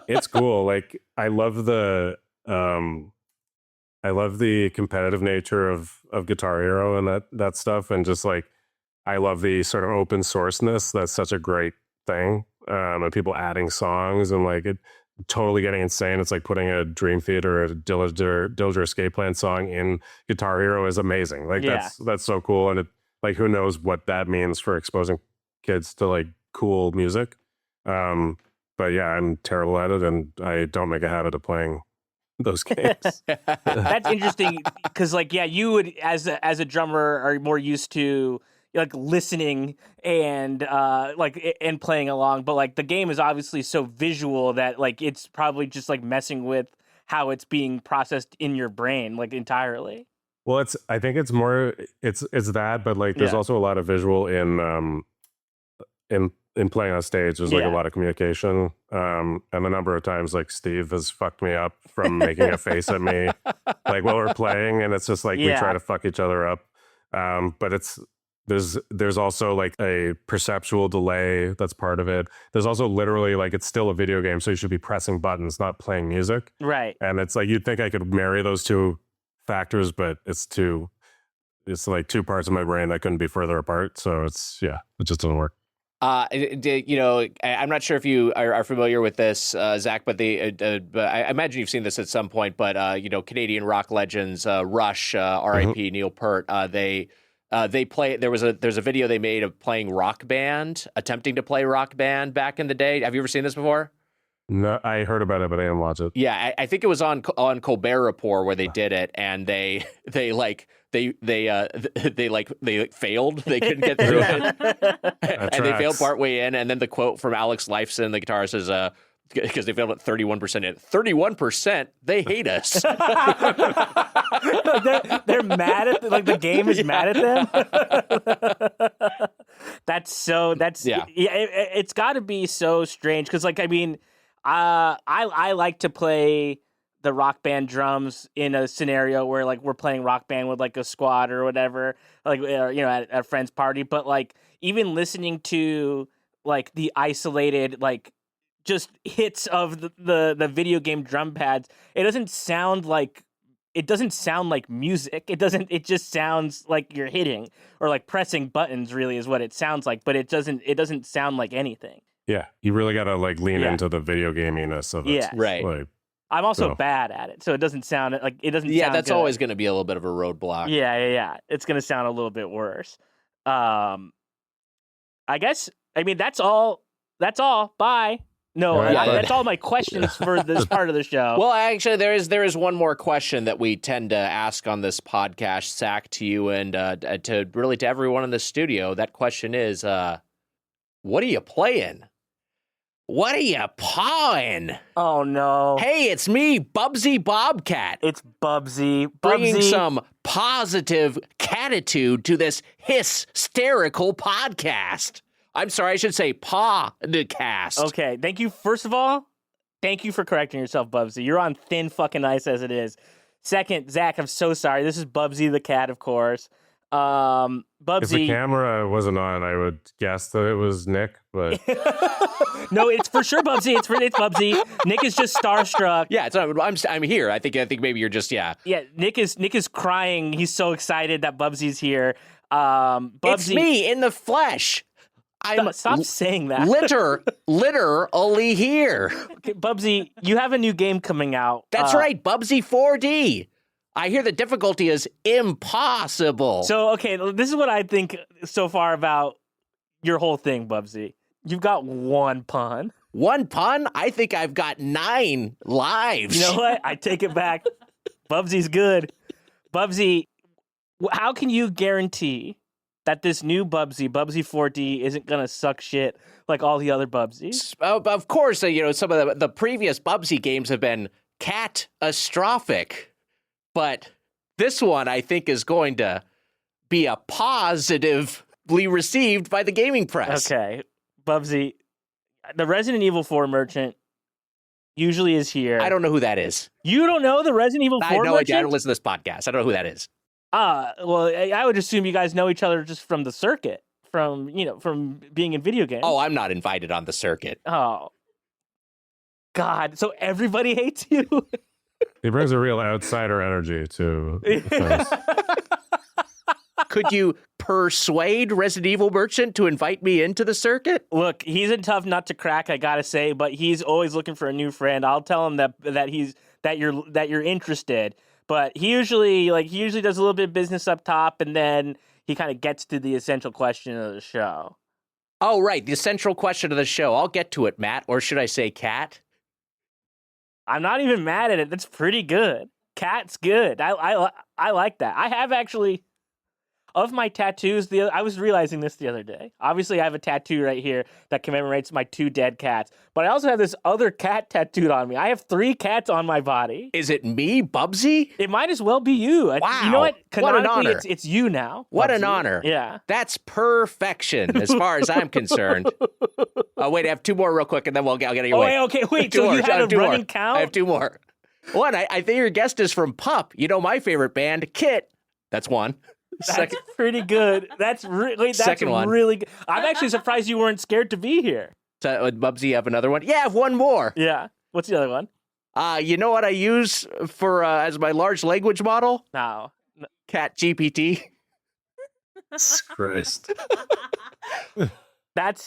it's cool. Like, I love the competitive nature of Guitar Hero and that stuff, and just like I love the sort of open sourceness. That's such a great thing. And people adding songs and like it totally getting insane. It's like putting a Dream Theater or a Dillinger Escape Plan song in Guitar Hero is amazing. Like that's so cool. And it, like, who knows what that means for exposing kids to like cool music. But yeah, I'm terrible at it, and I don't make a habit of playing those games. That's interesting because, like, yeah, you would as a drummer are more used to like listening and and playing along, but like the game is obviously so visual that like it's probably just like messing with how it's being processed in your brain like entirely. Well, I think it's more it's that, but like there's also a lot of visual in playing on stage. There's like a lot of communication, and the number of times like Steve has fucked me up from making a face at me like while we're playing, and it's just like we try to fuck each other up. But there's also like a perceptual delay that's part of it. There's also literally like it's still a video game, so you should be pressing buttons, not playing music. Right. And it's like you'd think I could marry those two factors, but it's like two parts of my brain that couldn't be further apart. So it just doesn't work. I'm not sure if you are familiar with this, Zach, but but I imagine you've seen this at some point. But Canadian rock legends, Rush, R.I.P. Neil Peart, they play. There's a video they made of playing Rock Band, attempting to play Rock Band back in the day. Have you ever seen this before? No, I heard about it, but I didn't watch it. Yeah, I think it was on Colbert Report where they did it, and they failed. They couldn't get through it, and they failed partway in. And then the quote from Alex Lifeson, the guitarist, is because they failed at 31%. At 31%, they hate us. they're mad at the game is mad at them. It's got to be so strange because like I mean. I like to play the Rock Band drums in a scenario where like we're playing Rock Band with like a squad or whatever, like at a friend's party. But like even listening to like the isolated like just hits of the video game drum pads, it doesn't sound like music. It just sounds like you're hitting or like pressing buttons. Really, is what it sounds like. But it doesn't sound like anything. Yeah, you really got to like lean into the video gaminess of it. Yeah, right. Like, I'm also bad at it, so it doesn't sound like it doesn't. Yeah, sound that's good. always going to be a little bit of a roadblock. Yeah. It's going to sound a little bit worse. I guess. I mean, that's all. Bye. No, that's all my questions for this part of the show. Well, actually, there is one more question that we tend to ask on this podcast, Zach, to you and to everyone in the studio. That question is, what are you playing? What are you pawing? Oh, no. Hey, it's me, Bubsy Bobcat. It's Bubsy. Bringing some positive catitude to this hysterical podcast. I'm sorry, I should say podcast. Okay, thank you. First of all, thank you for correcting yourself, Bubsy. You're on thin fucking ice as it is. Second, Zach, I'm so sorry. This is Bubsy the cat, of course. Bubsy. If the camera wasn't on, I would guess that it was Nick, but no, it's for sure Bubsy. It's Bubsy. Nick is just starstruck. Yeah, I'm here. I think maybe you're just Yeah, Nick is crying. He's so excited that Bubsy's here. Bubsy, it's me in the flesh. Stop saying that. Literally here. Okay, Bubsy, you have a new game coming out. That's right, Bubsy 4D. I hear the difficulty is impossible. So, okay, this is what I think so far about your whole thing, Bubsy. You've got one pun. One pun? I think I've got 9 lives. You know what? I take it back. Bubsy's good. Bubsy, how can you guarantee that this new Bubsy 4D, isn't going to suck shit like all the other Bubsies? Of course, some of the previous Bubsy games have been catastrophic, but this one I think is going to be a positively received by the gaming press. Okay, Bubsy, the Resident Evil 4 merchant usually is here. I don't know who that is. You don't know the Resident Evil 4 merchant? I know. I don't listen to this podcast. I don't know who that is. Well, I would assume you guys know each other just from the circuit, from being in video games. Oh, I'm not invited on the circuit. Oh, God. So everybody hates you? He brings a real outsider energy to things. Could you persuade Resident Evil Merchant to invite me into the circuit? Look, he's a tough nut to crack, I gotta say, but he's always looking for a new friend. I'll tell him that you're interested. But he usually does a little bit of business up top, and then he kind of gets to the essential question of the show. Oh, right. The essential question of the show. I'll get to it, Matt. Or should I say Cat? I'm not even mad at it. That's pretty good. Cat's good. I like that. I have actually... Of my tattoos, I was realizing this the other day. Obviously, I have a tattoo right here that commemorates my 2 dead cats. But I also have this other cat tattooed on me. I have 3 cats on my body. Is it me, Bubsy? It might as well be you. Wow. You know what? Canonically, what an honor. It's you now. What Bubsy. an honor. Yeah. That's perfection as far as I'm concerned. Wait, I have 2 more real quick, and then I'll get you away. Wait. So you had a running count? I have 2 more. One, I think your guest is from Pup. You know my favorite band, Kit. That's 1. That's pretty good. That's really good. I'm actually surprised you weren't scared to be here. So, Bubsy, you have another one? Yeah, I have 1 more. Yeah. What's the other one? You know what I use for as my large language model? No. Cat GPT. Christ. That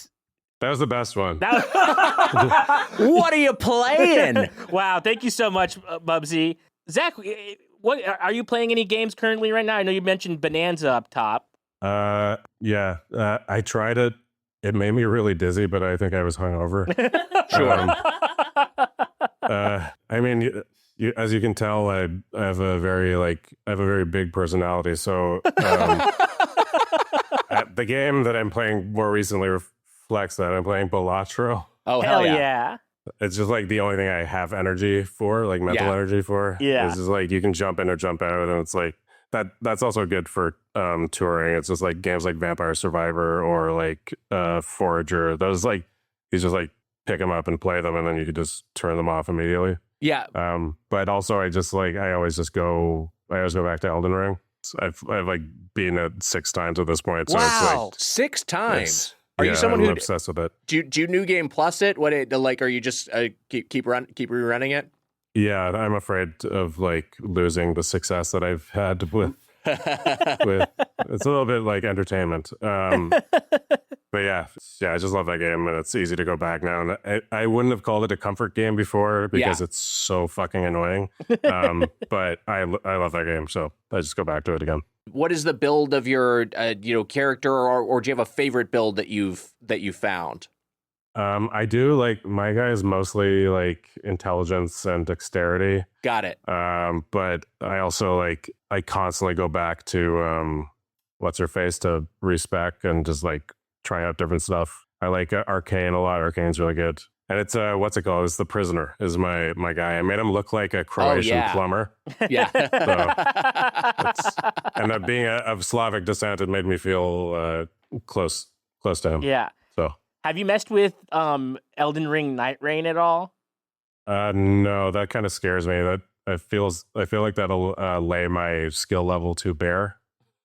was the best one. What are you playing? Wow. Thank you so much, Bubsy. Zach, what are you playing any games currently right now? I know you mentioned Bonanza up top. Yeah. I tried it. It made me really dizzy, but I think I was hungover. Sure. I mean, as you can tell, I have a very big personality. So the game that I'm playing more recently reflects that. I'm playing Balatro. Oh, hell yeah. It's just like the only thing I have energy for, like mental energy for. Yeah. It's just like you can jump in or jump out, and it's like that's also good for touring. It's just like games like Vampire Survivor or like Forager. Those like you just like pick them up and play them, and then you can just turn them off immediately. Yeah. But also I always go back to Elden Ring. I've like been at 6 times at this point. So wow. It's like 6 times. Are you someone I'm who obsessed with it? Do you New Game Plus it? Are you just keep rerunning it? Yeah, I'm afraid of like losing the success that I've had with it's a little bit like entertainment. But yeah, I just love that game, and it's easy to go back now. And I wouldn't have called it a comfort game before because it's so fucking annoying. But I love that game, so I just go back to it again. What is the build of your character, or do you have a favorite build that you found? I do. Like my guy is mostly like intelligence and dexterity. Got it. But I also I constantly go back to what's her face to respec and just like try out different stuff. I like Arcane a lot. Arcane's really good. And it's what's it called? It's The Prisoner is my guy. I made him look like a Croatian plumber. Yeah. And being of Slavic descent, it made me feel close to him. Yeah. So have you messed with Elden Ring Night Rain at all? No, that kind of scares me. That I feel like that'll lay my skill level to bare.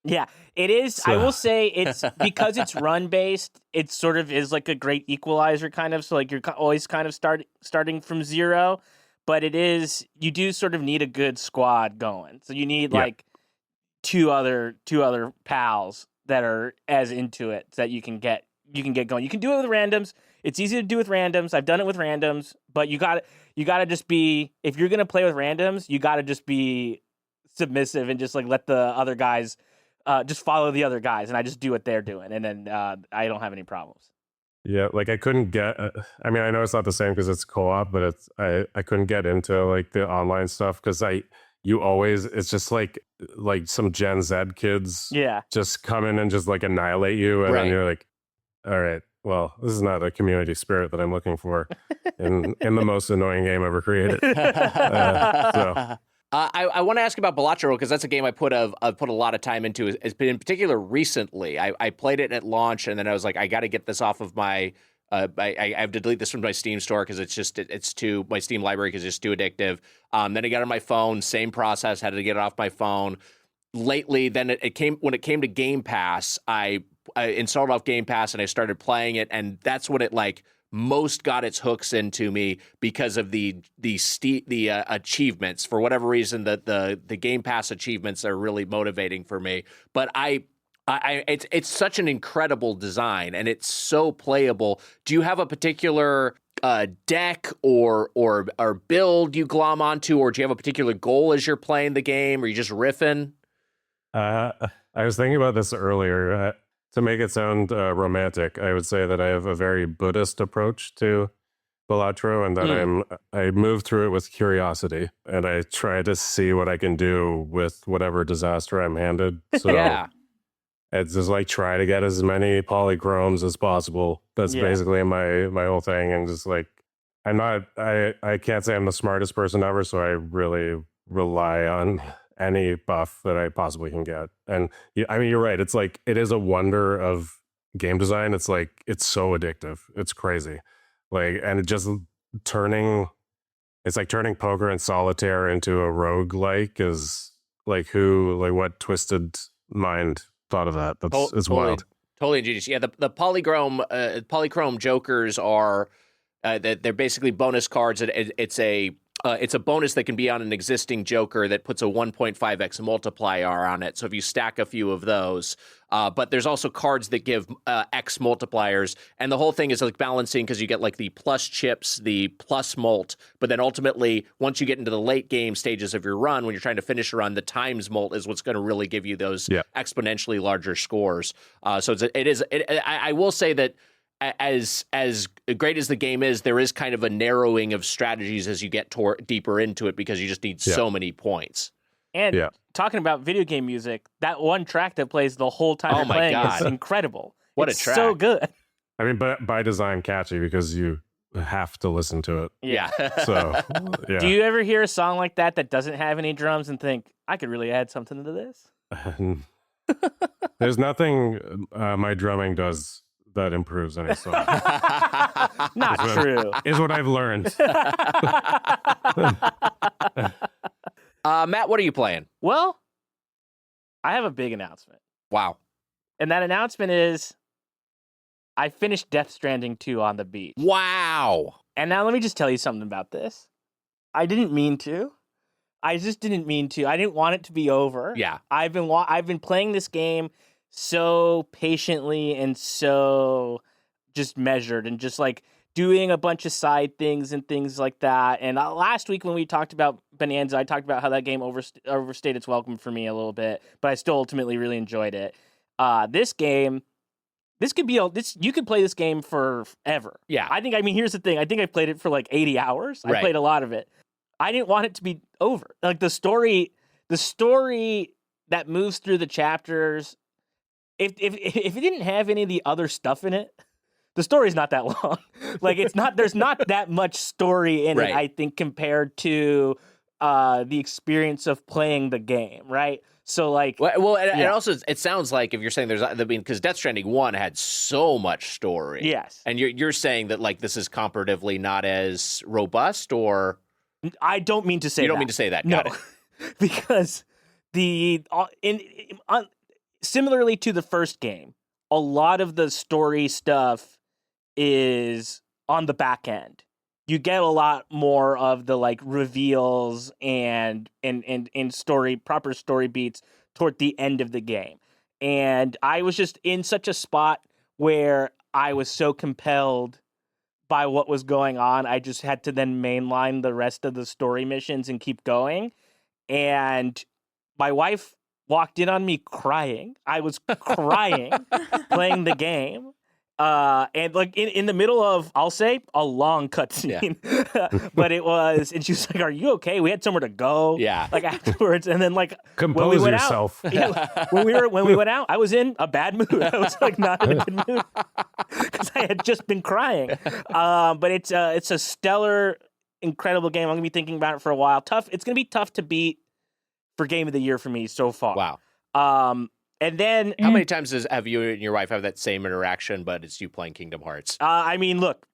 Yeah, it is. So. I will say it's because it's run based. It sort of is like a great equalizer, kind of. So like you're always kind of starting from 0, but you do sort of need a good squad going. So you need like two other pals that are as into it so that you can get going. You can do it with randoms. It's easy to do with randoms. I've done it with randoms, but you gotta just be, if you're gonna play with randoms, you gotta just be submissive and just like let the other guys. Just follow the other guys, and I just do what they're doing, and then I don't have any problems. Yeah, like I couldn't get. I mean, I know it's not the same because it's co-op, but I couldn't get into like the online stuff because you always it's just like some Gen Z kids Yeah. just come in and just like annihilate you, and then Right. you're like, all right, well, this is not a community spirit that I'm looking for in the most annoying game ever created. So I want to ask about Balatro because that's a game I've put a lot of time into. It's been in particular recently. I played it at launch, and then I was like, I got to get this off of my. I have to delete this from my Steam store because it's too my Steam library because it's too addictive. Then I got it on my phone. Same process. Had to get it off my phone. Lately, then it came when it came to Game Pass. I installed off Game Pass and I started playing it, and that's what it like. Most got its hooks into me because of the achievements. For whatever reason, the Game Pass achievements are really motivating for me. But it's such an incredible design and it's so playable. Do you have a particular deck or build you glom onto, or do you have a particular goal as you're playing the game, or you just riffing? I was thinking about this earlier. To make it sound romantic, I would say that I have a very Buddhist approach to Balatro, and that I move through it with curiosity, and I try to see what I can do with whatever disaster I'm handed. So Yeah. it's just like try to get as many polychromes as possible. That's basically my whole thing, and just like I can't say I'm the smartest person ever, so I really rely on any buff that I possibly can get. And I mean, you're right. It's like, it is a wonder of game design. It's like, it's so addictive. It's crazy. Like, and it just it's like turning poker and solitaire into a roguelike is like what twisted mind thought of that? It's wild. Totally ingenious. Yeah. The polychrome jokers are, they're basically bonus cards. It's a bonus that can be on an existing Joker that puts a 1.5x multiplier on it. So if you stack a few of those, but there's also cards that give X multipliers. And the whole thing is like balancing because you get like the plus chips, the plus mult. But then ultimately, once you get into the late game stages of your run, when you're trying to finish a run, the times mult is what's going to really give you those exponentially larger scores. So I will say that as great as the game is, there is kind of a narrowing of strategies as you get deeper into it because you just need so many points. And talking about video game music, that one track that plays the whole time you're playing is incredible. What a track. So good. I mean, but by design catchy because you have to listen to it. Yeah. So, yeah. Do you ever hear a song like that doesn't have any drums and think, I could really add something to this? There's nothing my drumming does that improves any song. Not true. Is what I've learned. Matt, what are you playing? Well, I have a big announcement. Wow. And that announcement is I finished Death Stranding 2 on the beach. Wow. And now let me just tell you something about this. I didn't mean to. I just didn't mean to. I didn't want it to be over. Yeah. I've been playing this game so patiently and so just measured and just like doing a bunch of side things and things like that. And last week when we talked about Bonanza, I talked about how that game overstayed its welcome for me a little bit, but I still ultimately really enjoyed it. This game, you could play this game forever. Yeah. Here's the thing. I think I played it for like 80 hours. I played a lot of it. I didn't want it to be over. Like the story that moves through the chapters, if it didn't have any of the other stuff in it, the story's not that long. Like there's not that much story in it, I think, compared to the experience of playing the game, right? So like, and also it sounds like if you're saying because Death Stranding 1 had so much story. Yes. And you're saying that like this is comparatively not as robust, or I don't mean to say that. You don't mean to say that. Got it. Because similarly to the first game, a lot of the story stuff is on the back end. You get a lot more of the like reveals and proper story beats toward the end of the game. And I was just in such a spot where I was so compelled by what was going on. I just had to then mainline the rest of the story missions and keep going. And my wife walked in on me crying. I was crying playing the game. And like in the middle of, I'll say, a long cutscene, but it was, and she was like, "Are you okay? We had somewhere to go." Yeah. Like afterwards, and then like Compose when we went yourself. out, when we went out, I was in a bad mood. I was like not in a good mood because I had just been crying. But it's a stellar, incredible game. I'm gonna be thinking about it for a while. It's gonna be tough to beat for game of the year for me so far. Wow. And then How many times have you and your wife have that same interaction, but it's you playing Kingdom Hearts? I mean, look,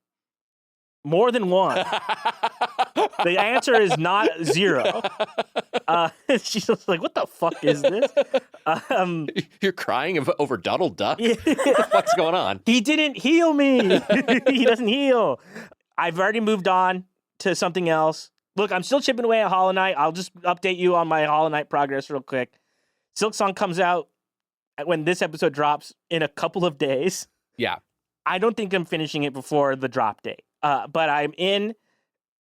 more than one. The answer is not 0. She's just like, "What the fuck is this?" You're crying over Donald Duck? Yeah. What the fuck's going on? He didn't heal me. He doesn't heal. I've already moved on to something else. Look, I'm still chipping away at Hollow Knight. I'll just update you on my Hollow Knight progress real quick. Silksong comes out when this episode drops in a couple of days. Yeah. I don't think I'm finishing it before the drop date. But I'm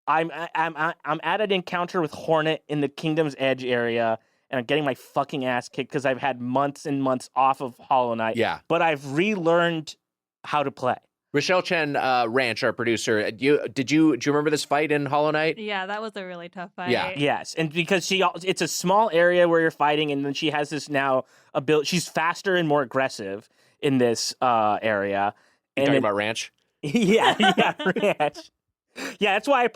at an encounter with Hornet in the Kingdom's Edge area, and I'm getting my fucking ass kicked because I've had months and months off of Hollow Knight. Yeah. But I've relearned how to play. Rochelle Chen Ranch, our producer, do you remember this fight in Hollow Knight? Yeah, that was a really tough fight. Yeah. Yes, and because it's a small area where you're fighting, and then she has this now ability. She's faster and more aggressive in this area. You talking about Ranch? Yeah, Ranch. Yeah, that's why I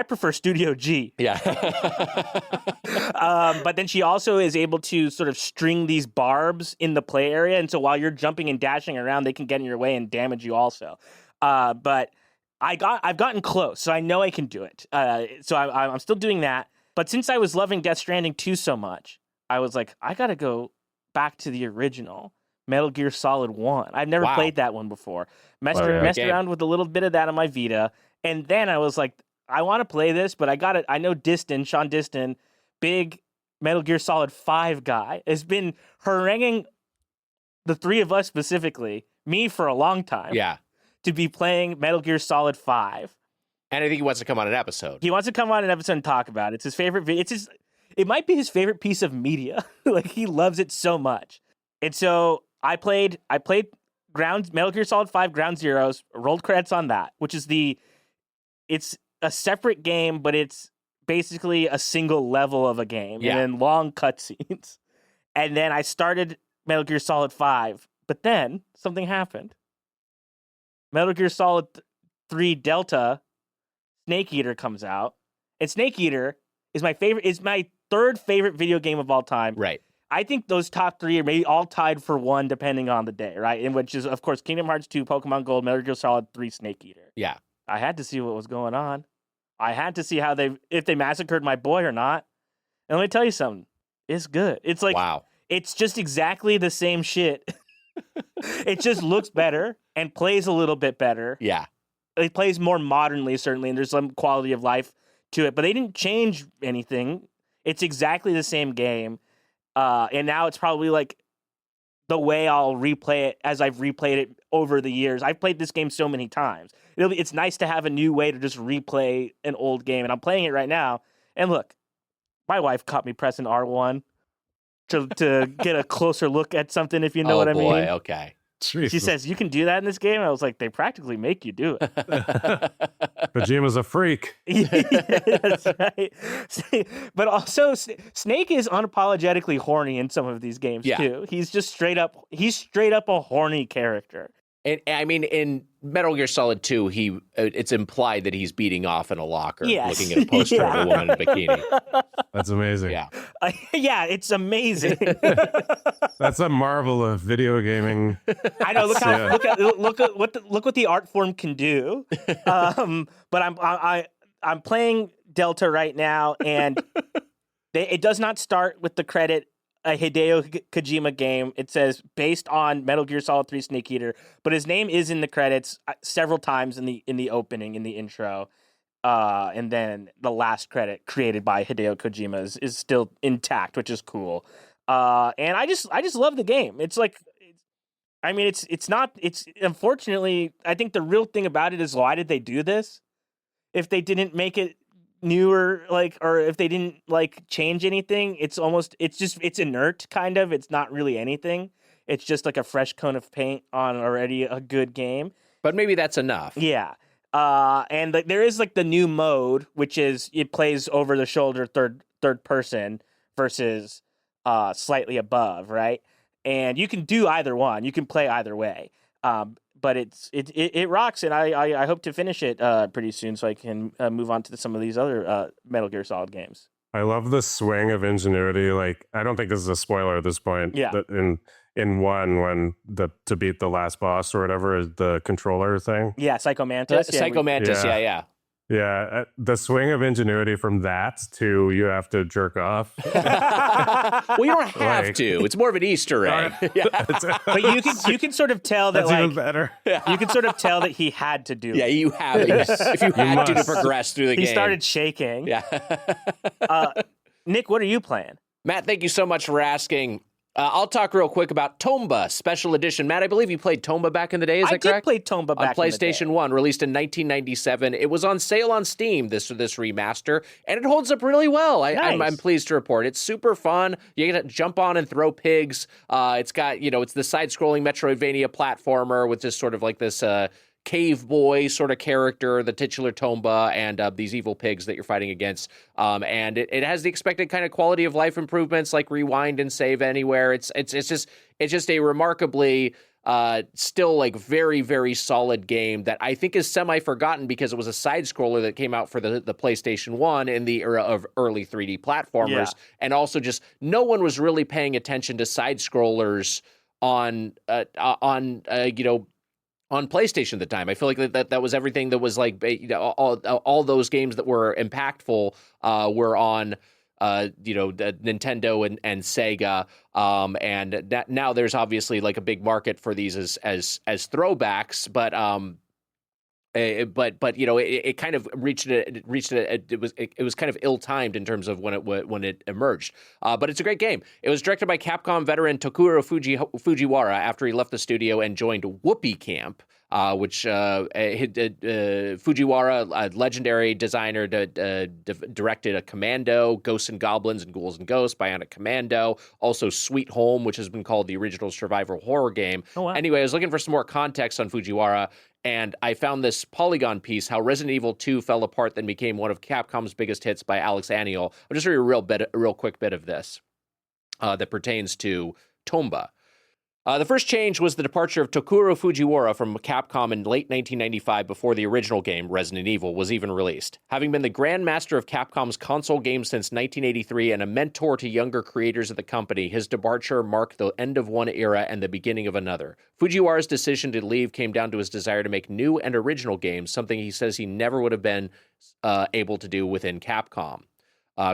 prefer Studio G. Yeah. But then she also is able to sort of string these barbs in the play area, and so while you're jumping and dashing around, they can get in your way and damage you also. But I've gotten close, so I know I can do it. So I'm still doing that. But since I was loving Death Stranding 2 so much, I was like, I gotta go back to the original Metal Gear Solid 1. I've never played that one before. Messed around with a little bit of that on my Vita. And then I was like, I want to play this, but I know Sean Diston, big Metal Gear Solid 5 guy, has been haranguing the three of us specifically, me for a long time, to be playing Metal Gear Solid 5. And I think he wants to come on an episode. He wants to come on an episode and talk about it. It's his favorite video. It might be his favorite piece of media. Like, he loves it so much. And so I played Metal Gear Solid 5 Ground Zeroes, rolled credits on that, which is it's a separate game, but it's basically a single level of a game and then long cutscenes. And then I started Metal Gear Solid 5, but then something happened. Metal Gear Solid 3 Delta, Snake Eater comes out, and Snake Eater is my third favorite video game of all time. Right. I think those top 3 are maybe all tied for 1 depending on the day, right? In which is, of course, Kingdom Hearts 2, Pokemon Gold, Metal Gear Solid 3, Snake Eater. Yeah. I had to see what was going on. I had to see if they massacred my boy or not. And let me tell you something. It's good. It's like, wow. It's just exactly the same shit. It just looks better and plays a little bit better. Yeah. It plays more modernly, certainly, and there's some quality of life to it. But they didn't change anything. It's exactly the same game. And now it's probably like the way I'll replay it as I've replayed it over the years. I've played this game so many times. It's nice to have a new way to just replay an old game, and I'm playing it right now. And look, my wife caught me pressing R1 to get a closer look at something, if you know what I mean. Oh boy, okay. Jesus. She says, "You can do that in this game?" I was like, "They practically make you do it." Kojima's a freak. Yeah, that's right. But also, Snake is unapologetically horny in some of these games too. He's straight up a horny character. And I mean, in Metal Gear Solid 2, it's implied that he's beating off in a locker, looking at a poster of a woman in a bikini. That's amazing. Yeah, yeah, it's amazing. That's a marvel of video gaming. I know. Look what the art form can do. But I'm playing Delta right now, and it does not start with the credit a Hideo Kojima game. It says based on Metal Gear Solid 3 Snake Eater, but his name is in the credits several times in the opening, in the intro, and then the last credit created by Hideo Kojima is still intact, which is cool. And I just love the game. It's like, it's unfortunately, I think the real thing about it is, why did they do this? If they didn't make it newer, or if they didn't change anything, it's inert kind of. It's not really anything. it's just like a fresh coat of paint on already a good game. But maybe that's enough. Yeah. And there is like the new mode, which is it plays over the shoulder third person versus slightly above, right? And you can do either one. You can play either way. But it rocks, and I hope to finish it pretty soon so I can move on to some of these other Metal Gear Solid games. I love the swing of ingenuity. Like, I don't think this is a spoiler at this point. Yeah. In one, when to beat the last boss or whatever is the controller thing. Yeah, Psycho Mantis. Psycho Mantis, yeah. Yeah, the swing of ingenuity from that to you have to jerk off. Well, you don't have to. It's more of an Easter egg. But you can sort of tell that That's even better. You can sort of tell that he had to do it. Yeah, you have it. If you had to progress through the game. He started shaking. Yeah. Nick, what are you playing? Matt, thank you so much for asking. I'll talk real quick about Tomba Special Edition. Matt, I believe you played Tomba back in the day, is that correct? I did play Tomba back on PlayStation 1, released in 1997. It was on sale on Steam, this remaster, and it holds up really well. Nice. I'm pleased to report. It's super fun. You get to jump on and throw pigs. It's got, it's the side-scrolling Metroidvania platformer with just sort of like this cave boy sort of character, the titular Tomba, and these evil pigs that you're fighting against. And it has the expected kind of quality of life improvements like rewind and save anywhere. It's just a remarkably still like very, very solid game that I think is semi-forgotten because it was a side scroller that came out for the PlayStation 1 in the era of early 3D platformers. Yeah. And also just no one was really paying attention to side scrollers on PlayStation at the time. I feel like that was everything that was like, all those games that were impactful were on, Nintendo and Sega. And now there's obviously like a big market for these as throwbacks, but it kind of it was kind of ill-timed in terms of when it emerged. But it's a great game. It was directed by Capcom veteran Tokuro Fujiwara after he left the studio and joined Whoopee Camp, which Fujiwara, a legendary designer, directed a Commando, Ghosts and Goblins, and Ghouls and Ghosts, Bionic Commando, also Sweet Home, which has been called the original survival horror game. Oh, wow. Anyway, I was looking for some more context on Fujiwara, and I found this Polygon piece, How Resident Evil 2 Fell Apart Then Became One of Capcom's Biggest Hits by Alex Aniel. I'll just read a real quick bit of this that pertains to Tomba. The first change was the departure of Tokuro Fujiwara from Capcom in late 1995 before the original game, Resident Evil, was even released. Having been the grandmaster of Capcom's console games since 1983 and a mentor to younger creators of the company, his departure marked the end of one era and the beginning of another. Fujiwara's decision to leave came down to his desire to make new and original games, something he says he never would have been able to do within Capcom.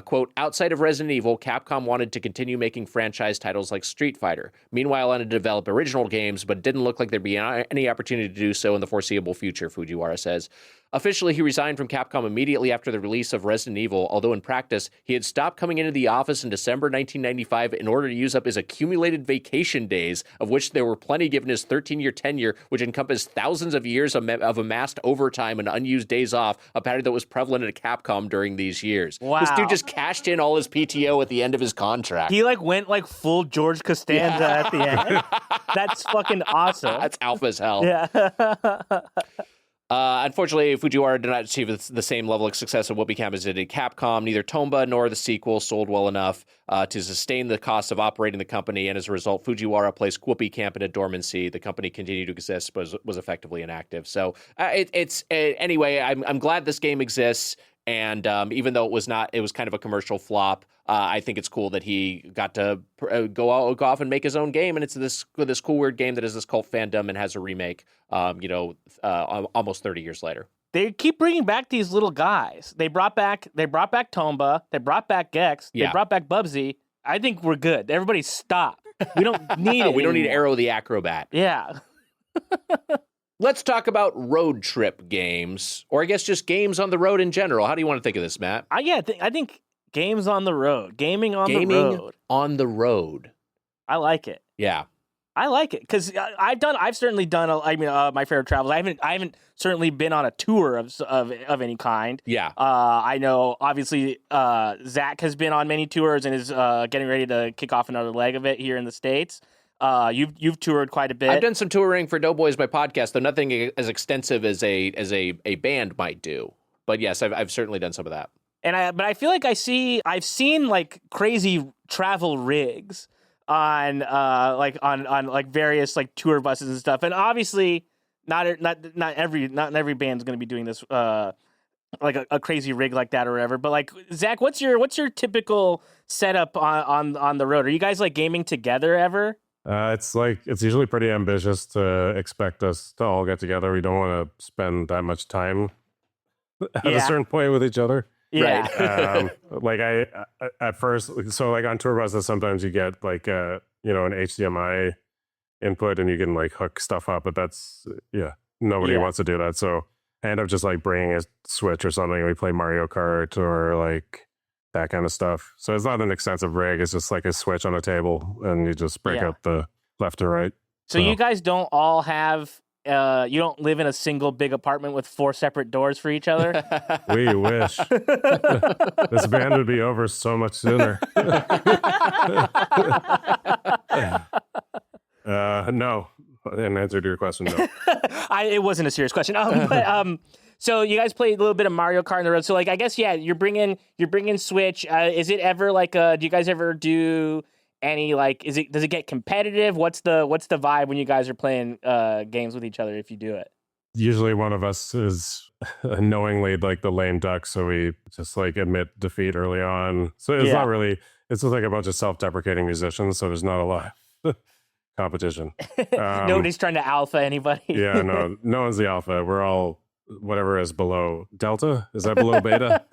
Quote, outside of Resident Evil, Capcom wanted to continue making franchise titles like Street Fighter. Meanwhile, I wanted to develop original games, but didn't look like there'd be any opportunity to do so in the foreseeable future, Fujiwara says. Officially, he resigned from Capcom immediately after the release of Resident Evil, although in practice, he had stopped coming into the office in December 1995 in order to use up his accumulated vacation days, of which there were plenty given his 13-year tenure, which encompassed thousands of years of amassed overtime and unused days off, a pattern that was prevalent at Capcom during these years. Wow. This dude just cashed in all his PTO at the end of his contract. He went full George Costanza at the end. That's fucking awesome. That's alpha as hell. Yeah. Unfortunately, Fujiwara did not achieve the same level of success of Whoopee Camp as it did Capcom. Neither Tomba nor the sequel sold well enough to sustain the cost of operating the company, and as a result, Fujiwara placed Whoopee Camp into dormancy. The company continued to exist, but was effectively inactive. So anyway, I'm glad this game exists, and even though it was kind of a commercial flop, I think it's cool that he got to go off and make his own game, and it's this cool weird game that has this cult fandom and has a remake. Almost 30 years later. They keep bringing back these little guys. They brought back Tomba. They brought back Gex. They brought back Bubsy. I think we're good. Everybody stop. We don't need it. We don't need Arrow the Acrobat. Yeah. Let's talk about road trip games, or I guess just games on the road in general. How do you want to think of this, Matt? I think games on the road. Gaming on the road. I like it. Yeah. I like it because I've certainly done my fair travels. I haven't certainly been on a tour of any kind. Yeah. I know obviously Zach has been on many tours and is getting ready to kick off another leg of it here in the States. You've toured quite a bit. I've done some touring for Doughboys, my podcast, though nothing as extensive as a band might do. But yes, I've certainly done some of that. But I feel like I've seen like crazy travel rigs on various like tour buses and stuff. And obviously not every band's going to be doing this like a crazy rig like that or whatever. But like, Zach, what's your typical setup on the road? Are you guys like gaming together ever? It's usually pretty ambitious to expect us to all get together. We don't want to spend that much time at a certain point with each other. Yeah. Right. Like I at first, so like on tour buses, sometimes you get like an HDMI input and you can like hook stuff up, but that's nobody wants to do that. So I end up just like bringing a Switch or something and we play Mario Kart or like that kind of stuff. So it's not an extensive rig. It's just like a Switch on a table and you just break out the left or right. So you guys don't all have, you don't live in a single big apartment with 4 separate doors for each other? We wish. This band would be over so much sooner. No. In answer to your question, no. It wasn't a serious question. So you guys played a little bit of Mario Kart on the road. So like, I guess you're bringing Switch. Is it ever like do you guys ever do any like? Does it get competitive? What's the vibe when you guys are playing games with each other if you do it? Usually one of us is knowingly like the lame duck, so we just like admit defeat early on. So it's not really. It's just like a bunch of self-deprecating musicians. So there's not a lot of competition. Nobody's trying to alpha anybody. Yeah, no one's the alpha. We're all whatever is below delta. Is that below beta?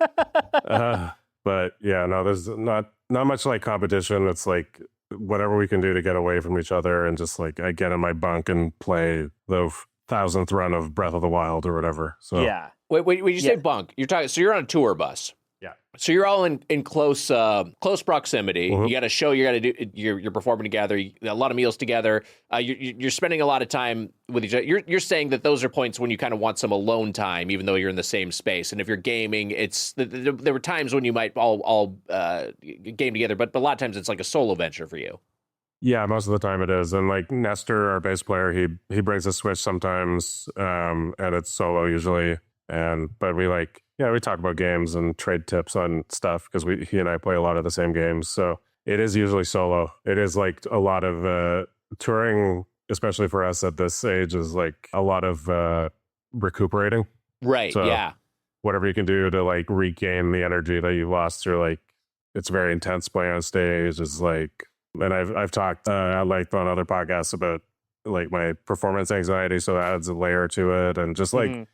But yeah, no, there's not much like competition. It's like whatever we can do to get away from each other and just like I get in my bunk and play the 1000th run of Breath of the Wild or whatever. So yeah. Wait, when you say bunk, you're talking. So you're on a tour bus. Yeah. So you're all in close proximity. Mm-hmm. You got a show. You got to do. You're performing together. A lot of meals together. You're spending a lot of time with each other. You're saying that those are points when you kind of want some alone time, even though you're in the same space. And if you're gaming, there were times when you might all game together, but a lot of times it's like a solo venture for you. Yeah, most of the time it is. And like Nestor, our bass player, he brings a Switch sometimes, and it's solo usually. But we we talk about games and trade tips on stuff because he and I play a lot of the same games. So it is usually solo. It is like a lot of touring, especially for us at this age, is like a lot of recuperating. Right. So yeah. Whatever you can do to like regain the energy that you lost through like it's very intense playing on stage. Is like, and I've talked at length on other podcasts about like my performance anxiety, so that adds a layer to it, and just like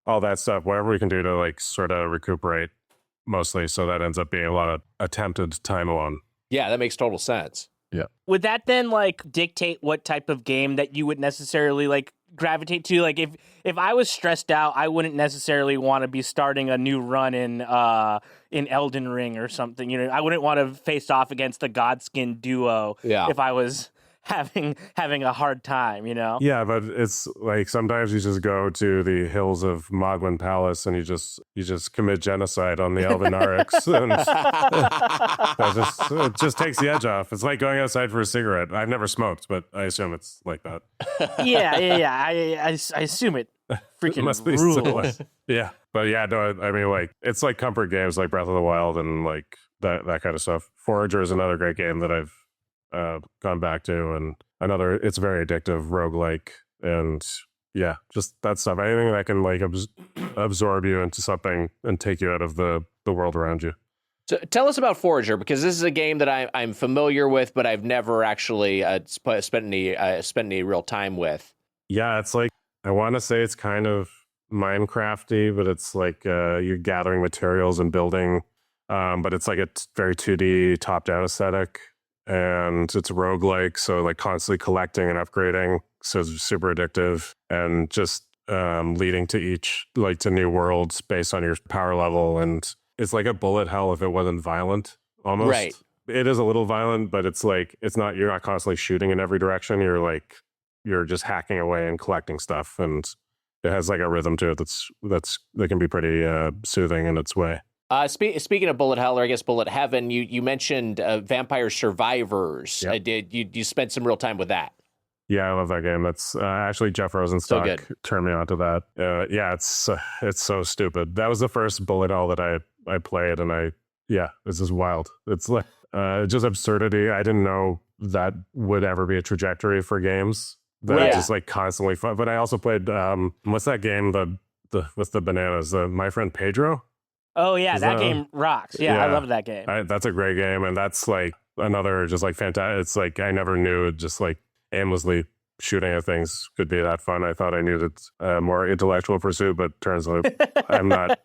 all that stuff. Whatever we can do to like sort of recuperate, mostly. So that ends up being a lot of attempted time alone. Yeah, that makes total sense. Yeah. Would that then like dictate what type of game that you would necessarily like gravitate to? Like if I was stressed out, I wouldn't necessarily want to be starting a new run in Elden Ring or something. You know, I wouldn't want to face off against the Godskin duo if I was having a hard time, you know? Yeah, but it's like sometimes you just go to the hills of Mogwin Palace and you just commit genocide on the Elvenarics, and it just takes the edge off. It's like going outside for a cigarette. I've never smoked, but I assume it's like that. Yeah. I assume it freaking must be rules. Similar. Yeah, but yeah, no, I mean like it's like comfort games like Breath of the Wild and like that kind of stuff. Forager is another great game that I've gone back to, and it's very addictive roguelike, and yeah, just that stuff. Anything that can like absorb you into something and take you out of the world around you. So tell us about Forager, because this is a game that I'm familiar with, but I've never actually spent any real time with. Yeah, it's like I want to say it's kind of Minecrafty, but it's like you're gathering materials and building, but it's like a very 2D top-down aesthetic. And it's roguelike, so like constantly collecting and upgrading, so it's super addictive, and just leading to to new worlds based on your power level. And it's like a bullet hell if it wasn't violent, almost. Right. It is a little violent, but it's like you're not constantly shooting in every direction. You're just hacking away and collecting stuff, and it has like a rhythm to it that can be pretty soothing in its way. Speaking of bullet hell, or I guess bullet heaven, you mentioned Vampire Survivors. Yep. You spent some real time with that? Yeah, I love that game. That's actually Jeff Rosenstock turned me onto that. Yeah, it's so stupid. That was the first bullet hell that I played, and this is wild. It's like just absurdity. I didn't know that would ever be a trajectory for games that just like constantly fun. But I also played what's that game with the bananas? My Friend Pedro. Oh yeah, that game rocks. Yeah, I love that game. That's a great game, and that's like another just like fantastic. It's like I never knew just like aimlessly shooting at things could be that fun. I thought I needed a more intellectual pursuit, but turns out I'm not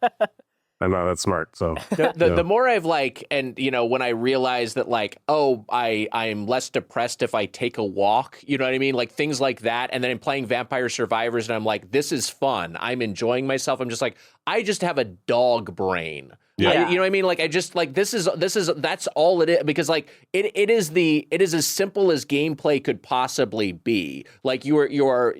that smart. So the more I've and when I realize that I'm less depressed if I take a walk, you know what I mean? Like things like that. And then I'm playing Vampire Survivors and I'm like, this is fun. I'm enjoying myself. I'm just like, I just have a dog brain. Yeah. You know what I mean? Like I just like this is that's all it is, because like it is as simple as gameplay could possibly be. Like your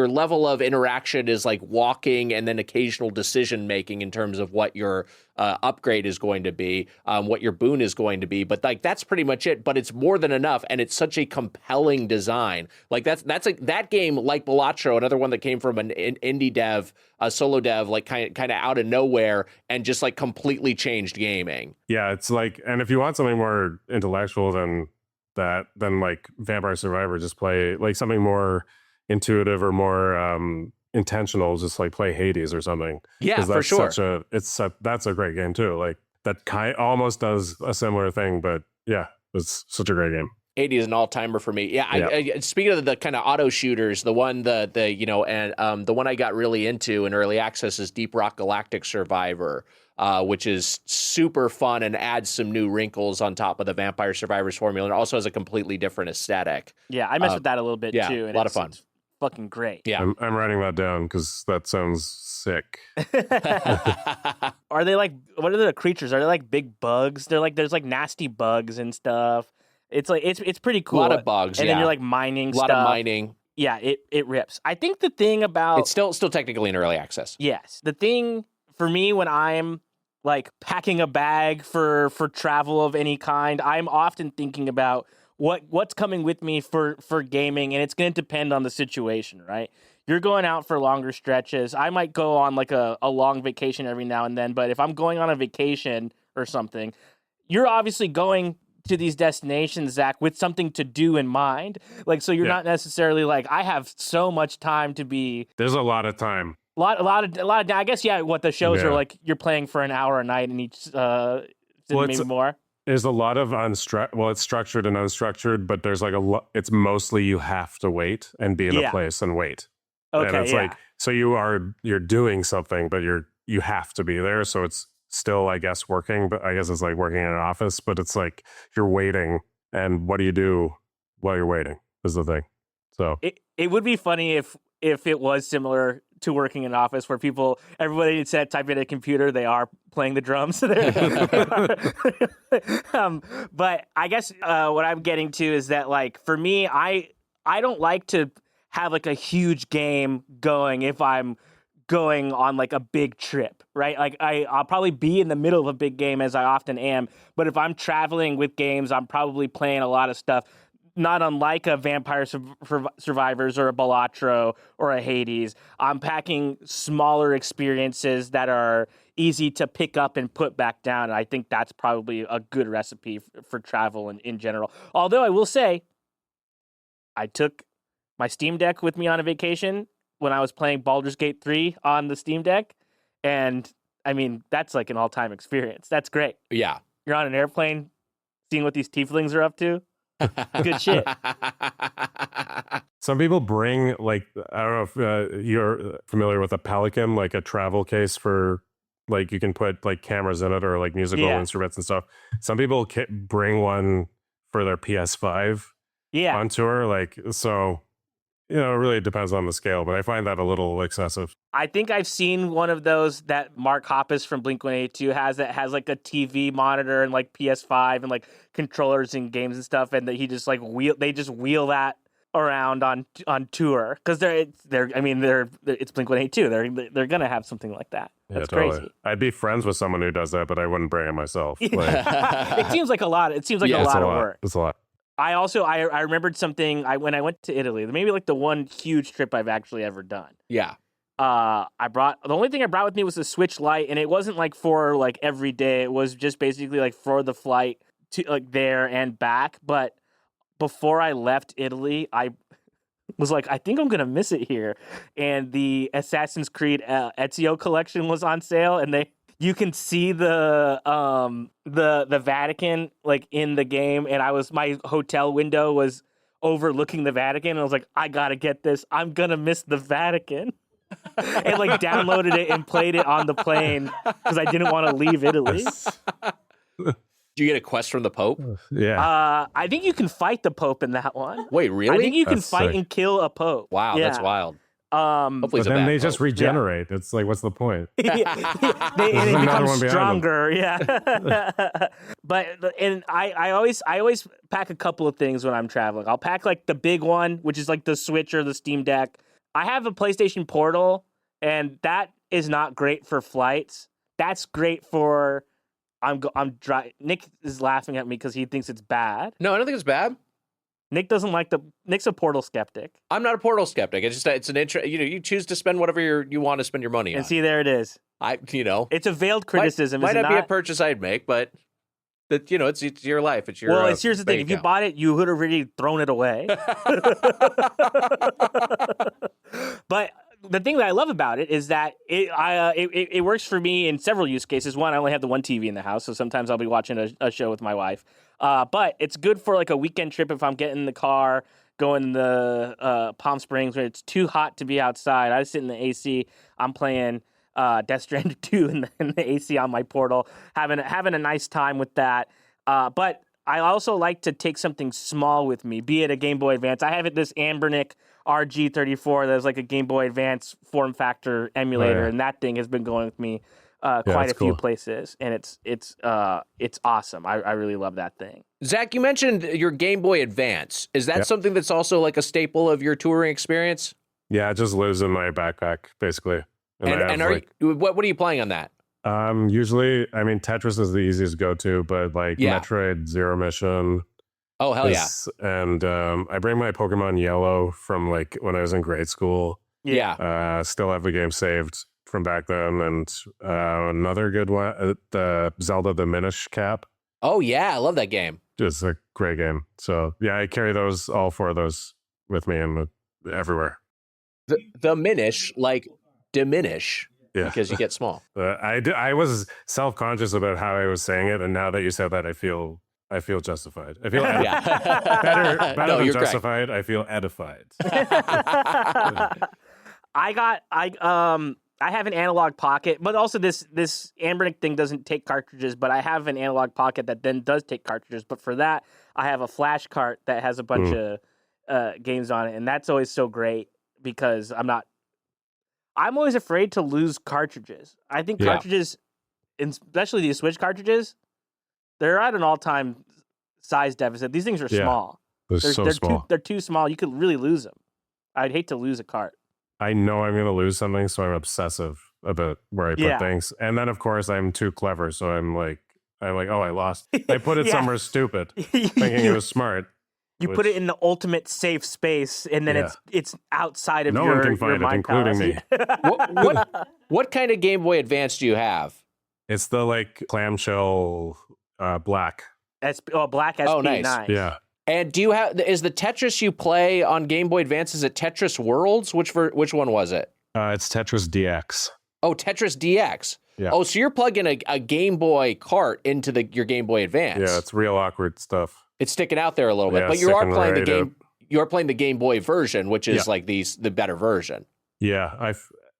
level of interaction is like walking and then occasional decision making in terms of what your upgrade is going to be, what your boon is going to be. But like that's pretty much it. But it's more than enough, and it's such a compelling design. Like that game, like Balatro, another one that came from an indie dev, a solo dev, like kind of out of nowhere, and just like completely changed gaming. Yeah, it's like, and if you want something more intellectual than that, then like Vampire Survivor, just play like something more intuitive or more intentional, just like play Hades or something. Yeah, for sure. That's a great game too. Like that almost does a similar thing, but yeah, it's such a great game. 80 is an all-timer for me. Yeah, I speaking of the kind of auto shooters, the one the one I got really into in early access is Deep Rock Galactic Survivor, which is super fun and adds some new wrinkles on top of the Vampire Survivors formula, and also has a completely different aesthetic. Yeah, I messed with that a little bit too. And a lot of fun. It's fucking great. Yeah, I'm writing that down because that sounds sick. Are they like, what are the creatures? Are they like big bugs? They're like, there's like nasty bugs and stuff. It's like it's pretty cool. A lot of bugs, and then you're like mining stuff. A lot of mining. Yeah, it rips. I think the thing about it's still technically in early access. Yes, the thing for me when I'm like packing a bag for travel of any kind, I'm often thinking about what's coming with me for gaming, and it's going to depend on the situation, right? You're going out for longer stretches. I might go on like a long vacation every now and then, but if I'm going on a vacation or something, you're obviously going to these destinations, Zach, with something to do in mind. Like, so you're not necessarily like, I have so much time to be. There's a lot of time. A lot of. I guess what the shows are like. You're playing for an hour a night, and each maybe more. There's a lot of it's structured and unstructured, but there's like it's mostly you have to wait and be in a place and wait. Okay, and it's like, so you're doing something, but you have to be there. So it's still, I guess, working, but I guess it's like working in an office, but it's like you're waiting, and what do you do while you're waiting is the thing. So it would be funny if it was similar to working in an office where everybody said type in a computer, they are playing the drums. But I guess what I'm getting to is that, like, for me, I don't like to have like a huge game going if I'm going on like a big trip, right? Like I'll probably be in the middle of a big game, as I often am, but if I'm traveling with games, I'm probably playing a lot of stuff, not unlike a Vampire Survivors or a Balatro or a Hades. I'm packing smaller experiences that are easy to pick up and put back down, and I think that's probably a good recipe for travel in general. Although I will say, I took my Steam Deck with me on a vacation when I was playing Baldur's Gate 3 on the Steam Deck. And I mean, that's like an all-time experience. That's great. Yeah. You're on an airplane, seeing what these tieflings are up to. Good shit. Some people bring, like, I don't know if you're familiar with a Pelican, like a travel case for, like, you can put like cameras in it or like musical instruments and stuff. Some people bring one for their PS5 on tour. Like, so, you know, it really depends on the scale, but I find that a little excessive. I think I've seen one of those that Mark Hoppus from Blink-182 has, that has like a TV monitor and like PS5 and like controllers and games and stuff, and that he just like wheel that around on tour because it's Blink-182. They're gonna have something like that. That's crazy. I'd be friends with someone who does that, but I wouldn't bring it myself. Like, it seems like a lot. It seems like a lot of work. It's a lot. I also I remembered something when I went to Italy. Maybe like the one huge trip I've actually ever done. Yeah. The only thing I brought with me was a Switch Lite, and it wasn't like for like every day. It was just basically like for the flight to like there and back. But before I left Italy, I was like, I think I'm gonna miss it here. And the Assassin's Creed Ezio collection was on sale, and you can see the Vatican like in the game, and my hotel window was overlooking the Vatican, and I was like, I gotta get this. I'm gonna miss the Vatican. And like downloaded it and played it on the plane because I didn't want to leave Italy. Do you get a quest from the Pope? Yeah. I think you can fight the Pope in that one. Wait, really? I think you can That's fight sick. and kill a Pope. Wow, Yeah. that's wild. Hopefully Hopefully But it's a then bad they Pope. just regenerate. It's like, what's the point? It another becomes one behind stronger. Yeah. But I always pack a couple of things when I'm traveling. I'll pack like the big one, which is like the Switch or the Steam Deck. I have a PlayStation Portal, and that is not great for flights. That's great for Nick is laughing at me because he thinks it's bad. No, I don't think it's bad. Nick's a Portal skeptic. I'm not a Portal skeptic. It's an interest. You choose to spend whatever you want to spend your money on. And see, there it is. It's a veiled criticism. Might is it not be a purchase I'd make, but that it's your life. It's your here's the thing. If you bought it, you would have already thrown it away. But the thing that I love about it is that it works for me in several use cases. One, I only have the one TV in the house, so sometimes I'll be watching a show with my wife. But it's good for like a weekend trip if I'm getting in the car, going to Palm Springs where it's too hot to be outside. I sit in the AC. I'm playing Death Stranding 2 in the AC on my Portal, having a nice time with that. But I also like to take something small with me, be it a Game Boy Advance. I have this Ambernic RG34 that's like a Game Boy Advance form factor emulator, and that thing has been going with me quite a few places, and it's awesome. I really love that thing. Zach, you mentioned your Game Boy Advance. Is that something that's also like a staple of your touring experience? Yeah, it just lives in my backpack, basically. And what are you playing on that? Usually, I mean, Tetris is the easiest go-to, but like Metroid Zero Mission. Oh, hell yeah. And I bring my Pokemon Yellow from like when I was in grade school. Yeah. Still have the game saved from back then. And another good one, the Zelda the Minish Cap. Oh, yeah. I love that game. It's a great game. So yeah, I carry all four of those with me and everywhere. The Minish, like diminish. Yeah. Because you get small. I was self-conscious about how I was saying it, and now that you said that, I feel justified. I feel better than justified. Correct. I feel edified. I have an analog pocket, but also this Ambernic thing doesn't take cartridges, but I have an analog pocket that then does take cartridges. But for that, I have a flash cart that has a bunch of games on it, and that's always so great because I'm always afraid to lose cartridges. I think cartridges, especially these Switch cartridges, they're at an all-time size deficit. These things are small. They're so small. They're too small. You could really lose them. I'd hate to lose a cart. I know I'm going to lose something, so I'm obsessive about where I put things. And then, of course, I'm too clever, so I'm like, oh, I lost. I put it somewhere stupid, thinking it was smart. You put it in the ultimate safe space, and then it's outside of your mind. No one can find it, including me. What kind of Game Boy Advance do you have? It's the like clamshell black. Black SP9. Oh, nice. Yeah. And is the Tetris you play on Game Boy Advance, is it Tetris Worlds? Which one was it? It's Tetris DX. Oh, Tetris DX. Yeah. Oh, so you're plugging a Game Boy cart into your Game Boy Advance. Yeah, it's real awkward stuff. It's sticking out there a little bit, but you are playing the game. You're playing the Game Boy version, which is like the better version. Yeah,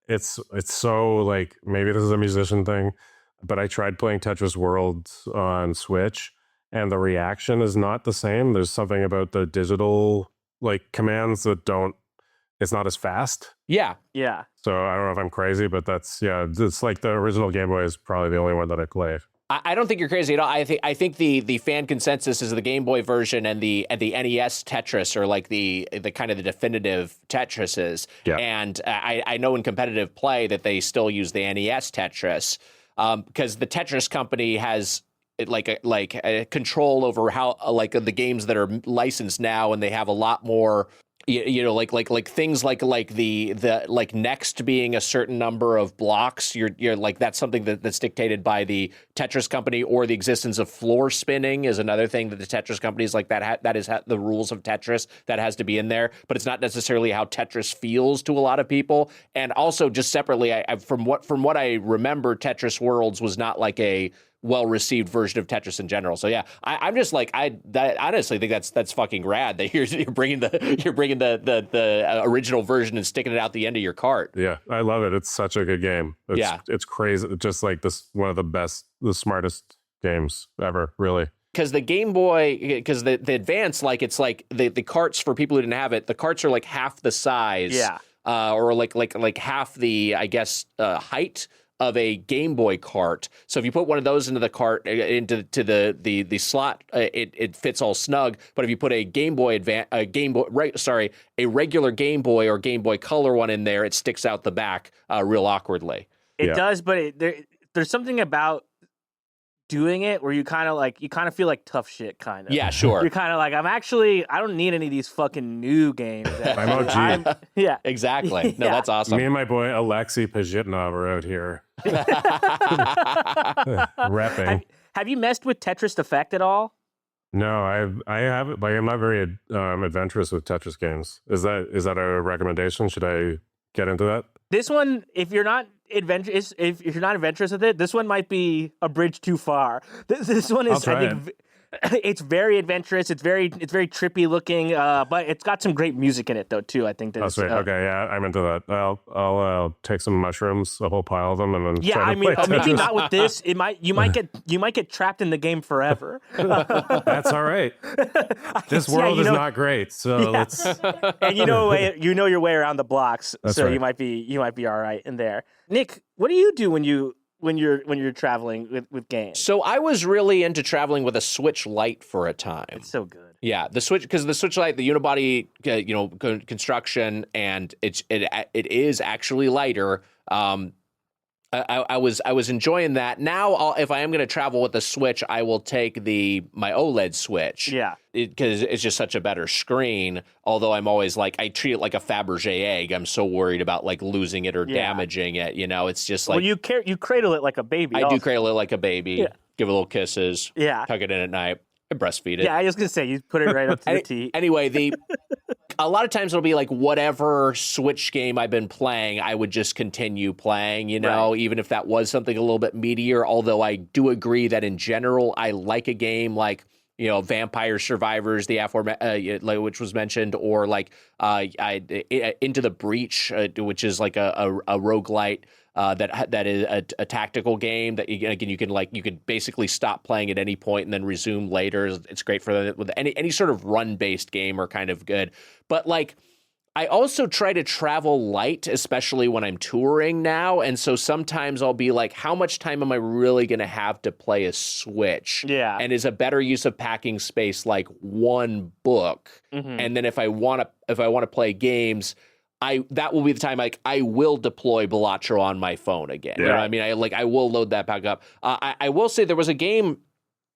it's so like, maybe this is a musician thing, but I tried playing Tetris World on Switch, and the reaction is not the same. There's something about the digital like commands that it's not as fast. Yeah. So I don't know if I'm crazy, but it's like the original Game Boy is probably the only one that I play. I don't think you're crazy at all. I think the fan consensus is the Game Boy version and the NES Tetris are like the kind of the definitive Tetrises. Yeah. And I know in competitive play that they still use the NES Tetris because the Tetris company has a control over how like the games that are licensed now, and they have a lot more. Like things like the like next being a certain number of blocks, you're like that's something that's dictated by the Tetris company, or the existence of floor spinning is another thing that the Tetris company is like that is the rules of Tetris that has to be in there, but it's not necessarily how Tetris feels to a lot of people. And also just separately, from what I remember, Tetris Worlds was not like a well-received version of Tetris in general. So yeah, I'm just like I honestly think that's fucking rad that you're bringing the original version and sticking it out the end of your cart. Yeah, I love it. It's such a good game. It's crazy. It's just like one of the best, the smartest games ever, really. Because the Game Boy, because the Advance, like it's like the carts for people who didn't have it, the carts are like half the size, or like half the height of a Game Boy cart. So if you put one of those into the cart, into the slot, it fits all snug. But if you put a regular Game Boy or Game Boy Color one in there, it sticks out the back real awkwardly. It does, but there's something about doing it where you kind of feel like tough shit, kind of. Yeah, sure. You're kind of like, I don't need any of these fucking new games. I'm OG. Yeah. Exactly. No, that's awesome. Me and my boy Alexei Pajitnov are out here. Repping. Have you messed with Tetris Effect at all? No, I haven't. Like, I'm not very adventurous with Tetris games. Is that a recommendation? Should I get into that? This one, if you're not adventurous with it, this one might be a bridge too far. This one is, I think, it's very adventurous. It's very trippy looking, but it's got some great music in it though too. I think. Sweet. Okay, yeah, I'm into that. I'll take some mushrooms, a whole pile of them, and then try to play Tetris. Maybe not with this. You might get trapped in the game forever. That's all right. This world is not great, so let's. And you know your way around the blocks, That's so right. you might be all right in there. Nick, what do you do when you're traveling with games? So I was really into traveling with a Switch Lite for a time. It's so good. Yeah, the Switch, because the Switch Lite, the unibody, construction, and it is actually lighter. I was enjoying that. Now, if I am going to travel with the Switch, I will take my OLED Switch. Yeah, because it's just such a better screen. Although I'm always like, I treat it like a Fabergé egg. I'm so worried about like losing it or damaging it. It's just like, well, you cradle it like a baby. I do cradle it like a baby. Yeah. Give it little kisses. Yeah, tuck it in at night. I breastfeed it. Yeah, I was gonna say you put it right up to the teat. Anyway, a lot of times it'll be like whatever Switch game I've been playing, I would just continue playing, right. Even if that was something a little bit meatier. Although I do agree that in general, I like a game like, Vampire Survivors, which was mentioned, or like Into the Breach, which is like a roguelite. That is a tactical game that you can basically stop playing at any point and then resume later. It's great for with any sort of run based game are kind of good. But like, I also try to travel light, especially when I'm touring now. And so sometimes I'll be like, how much time am I really going to have to play a Switch? Yeah. And is a better use of packing space like one book? Mm-hmm. And then if I want to play games, that will be the time I will deploy Balatro on my phone again. Yeah. You know what I mean? I will load that back up. I will say there was a game,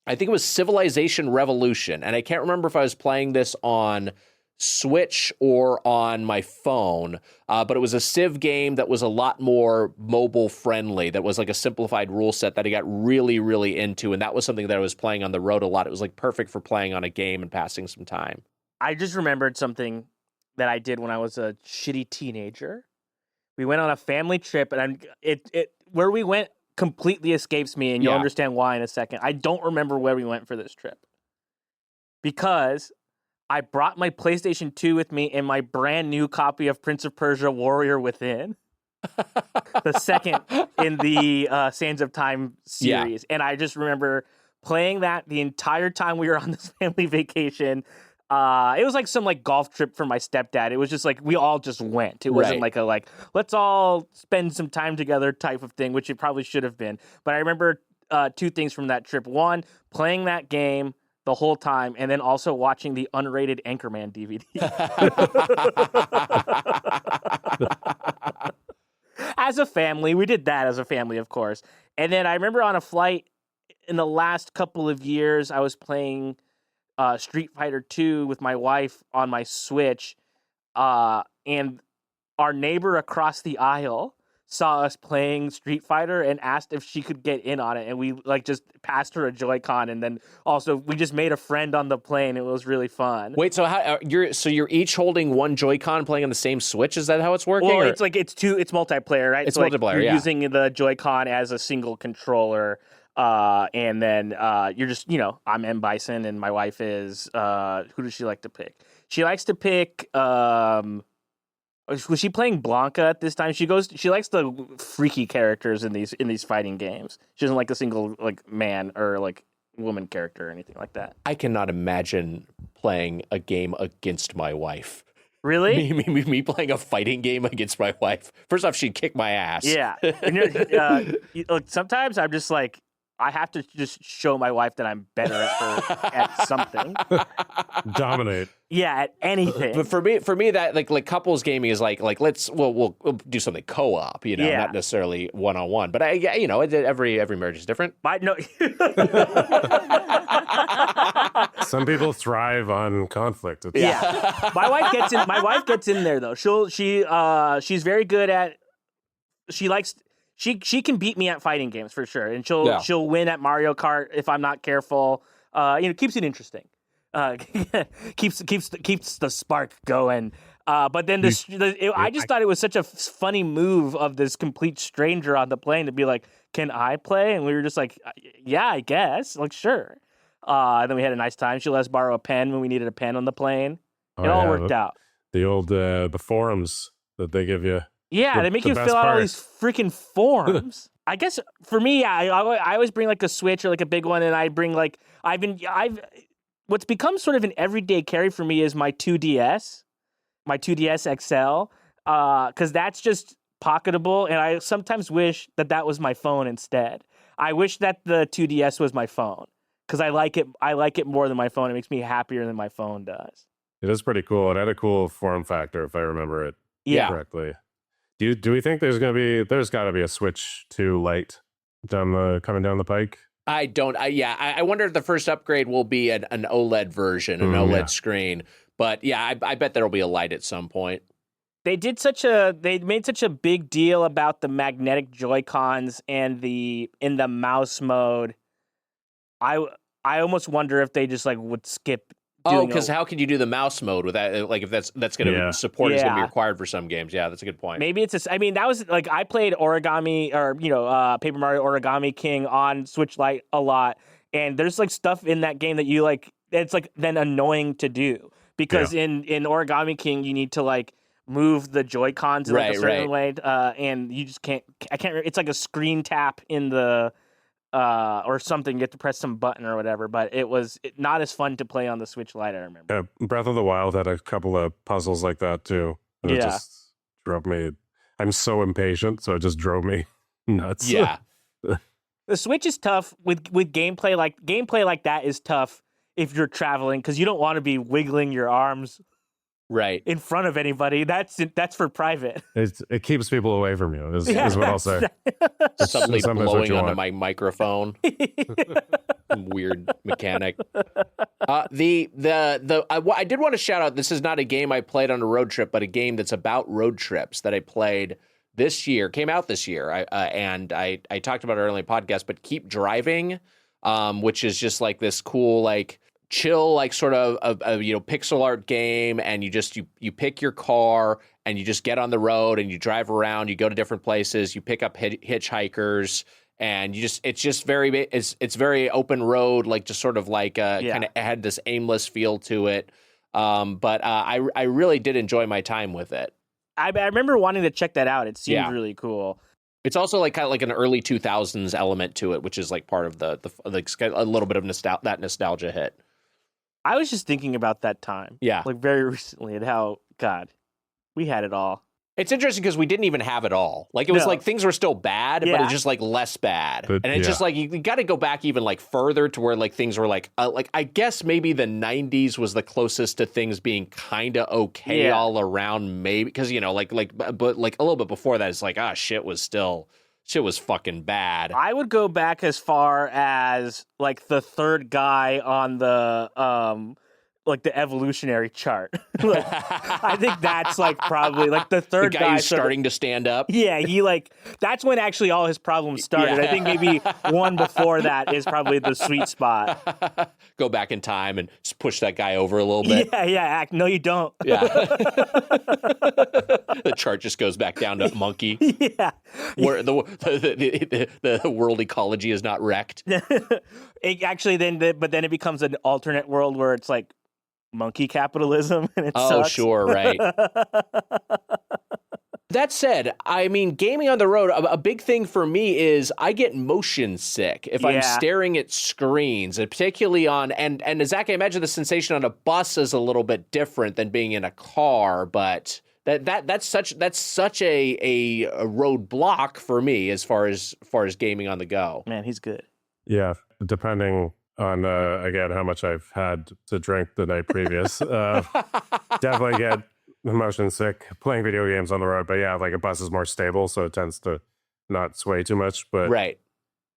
I think it was Civilization Revolution, and I can't remember if I was playing this on Switch or on my phone, but it was a Civ game that was a lot more mobile friendly. That was like a simplified rule set that I got really, really into, and that was something that I was playing on the road a lot. It was like perfect for playing on a game and passing some time. I just remembered something that I did when I was a shitty teenager. We went on a family trip, and where we went completely escapes me, and you'll understand why in a second. I don't remember where we went for this trip because I brought my PlayStation 2 with me and my brand new copy of Prince of Persia: Warrior Within, the second in the Sands of Time series. And I just remember playing that the entire time we were on this family vacation. It was like some golf trip for my stepdad. It was just like we all just went. It wasn't like a let's all spend some time together type of thing, which it probably should have been. But I remember two things from that trip. One, playing that game the whole time, and then also watching the unrated Anchorman DVD. As a family, we did that as a family, of course. And then I remember on a flight in the last couple of years, I was playing Street Fighter 2 with my wife on my Switch, and our neighbor across the aisle saw us playing Street Fighter and asked if she could get in on it, and we like just passed her a Joy-Con, and then also we just made a friend on the plane. It was really fun. Wait, so how you're each holding one Joy-Con playing on the same Switch? Is that how it's working? Well, it's multiplayer, right? It's so multiplayer. You're yeah. using the Joy-Con as a single controller, and then you're just I'm M. Bison, and my wife is who does she like to pick? She likes to pick. Was she playing Blanca at this time? She likes the freaky characters in these fighting games. She doesn't like the single like man or like woman character or anything like that. I cannot imagine playing a game against my wife. Really? Me playing a fighting game against my wife. First off, she'd kick my ass. Yeah. Look, sometimes I'm just like, I have to just show my wife that I'm better at something. Dominate. Yeah, at anything. But for me, that like couples gaming is like we'll do something co-op, not necessarily one-on-one. But every marriage is different. No. Some people thrive on conflict. Yeah. My wife gets in there though. She's very good at. She can beat me at fighting games for sure, and she'll win at Mario Kart if I'm not careful. Keeps it interesting. Keeps the spark going. But then I just thought it was such a funny move of this complete stranger on the plane to be like, "Can I play?" And we were just like, "Yeah, I guess." Like, sure. And then we had a nice time. She let us borrow a pen when we needed a pen on the plane. It all worked out. The old the forums that they give you. Yeah, they make you fill out all these freaking forms. I guess for me, I always bring like a Switch or like a big one, and I bring like what's become sort of an everyday carry for me is my 2DS XL, because that's just pocketable, and I sometimes wish that was my phone instead. I wish that the 2DS was my phone because I like it more than my phone. It makes me happier than my phone does. It is pretty cool. It had a cool form factor, if I remember it correctly. Do we think there's got to be a Switch 2 Lite coming down the pike? I don't. I wonder if the first upgrade will be an OLED version, an OLED screen. But yeah, I bet there'll be a Lite at some point. They made such a big deal about the magnetic Joy-Cons and in the mouse mode. I almost wonder if they just like would skip. Because how can you do the mouse mode with that? Like if that's going to support is going to be required for some games. Yeah, that's a good point. Maybe that was like I played Origami or Paper Mario Origami King on Switch Lite a lot, and there's like stuff in that game that you like. It's like then annoying to do because in Origami King you need to like move the Joy-Cons in like a certain way, and you just can't. I can't. It's like a screen tap in the. Or something, you have to press some button or whatever, but it was not as fun to play on the Switch Lite, I remember. Yeah, Breath of the Wild had a couple of puzzles like that too. And it just drove me. I'm so impatient, so it just drove me nuts. Yeah. The Switch is tough with gameplay like that is tough if you're traveling because you don't want to be wiggling your arms in front of anybody. That's for private. It keeps people away from you is what I'll say. Somebody blowing onto my microphone. Weird mechanic. I did want to shout out, this is not a game I played on a road trip, but a game that's about road trips that I played came out this year. I talked about it earlier in the podcast, but Keep Driving, which is just like this cool, like chill, like sort of pixel art game, and you pick your car and you just get on the road and you drive around, you go to different places, you pick up hitchhikers, and it's very open road, like just sort of like kind of had this aimless feel to it. But I really did enjoy my time with it. I remember wanting to check that out. It seemed really cool. It's also like kind of like an early 2000s element to it, which is like part of the like a little bit of nostalgia hit. I was just thinking about that time. Yeah. Like very recently and how, God, we had it all. It's interesting because we didn't even have it all. Like, it was like things were still bad, but it's just like less bad. But, and it's just like, you got to go back even like further to where like things were like I guess maybe the 90s was the closest to things being kind of okay all around, maybe. Because, you know, but like a little bit before that, it's like, shit was fucking bad. I would go back as far as like the third guy on the like the evolutionary chart. Like, I think that's like probably like the third the guy who's starting to stand up. Yeah, that's when actually all his problems started. I think maybe one before that is probably the sweet spot. Go back in time and just push that guy over a little bit. Yeah. No, you don't. Yeah. The chart just goes back down to monkey. Yeah. Where the world ecology is not wrecked. It actually then it becomes an alternate world where it's like monkey capitalism, and it sucks. Sure, right. That said, I mean, gaming on the road, a big thing for me is I get motion sick if I'm staring at screens, and particularly on, and Zach, I imagine the sensation on a bus is a little bit different than being in a car, but that's such a roadblock for me as far as gaming on the go. Man, he's good. Yeah, depending on, again, how much I've had to drink the night previous. Definitely get motion sick playing video games on the road. But yeah, like a bus is more stable, so it tends to not sway too much. But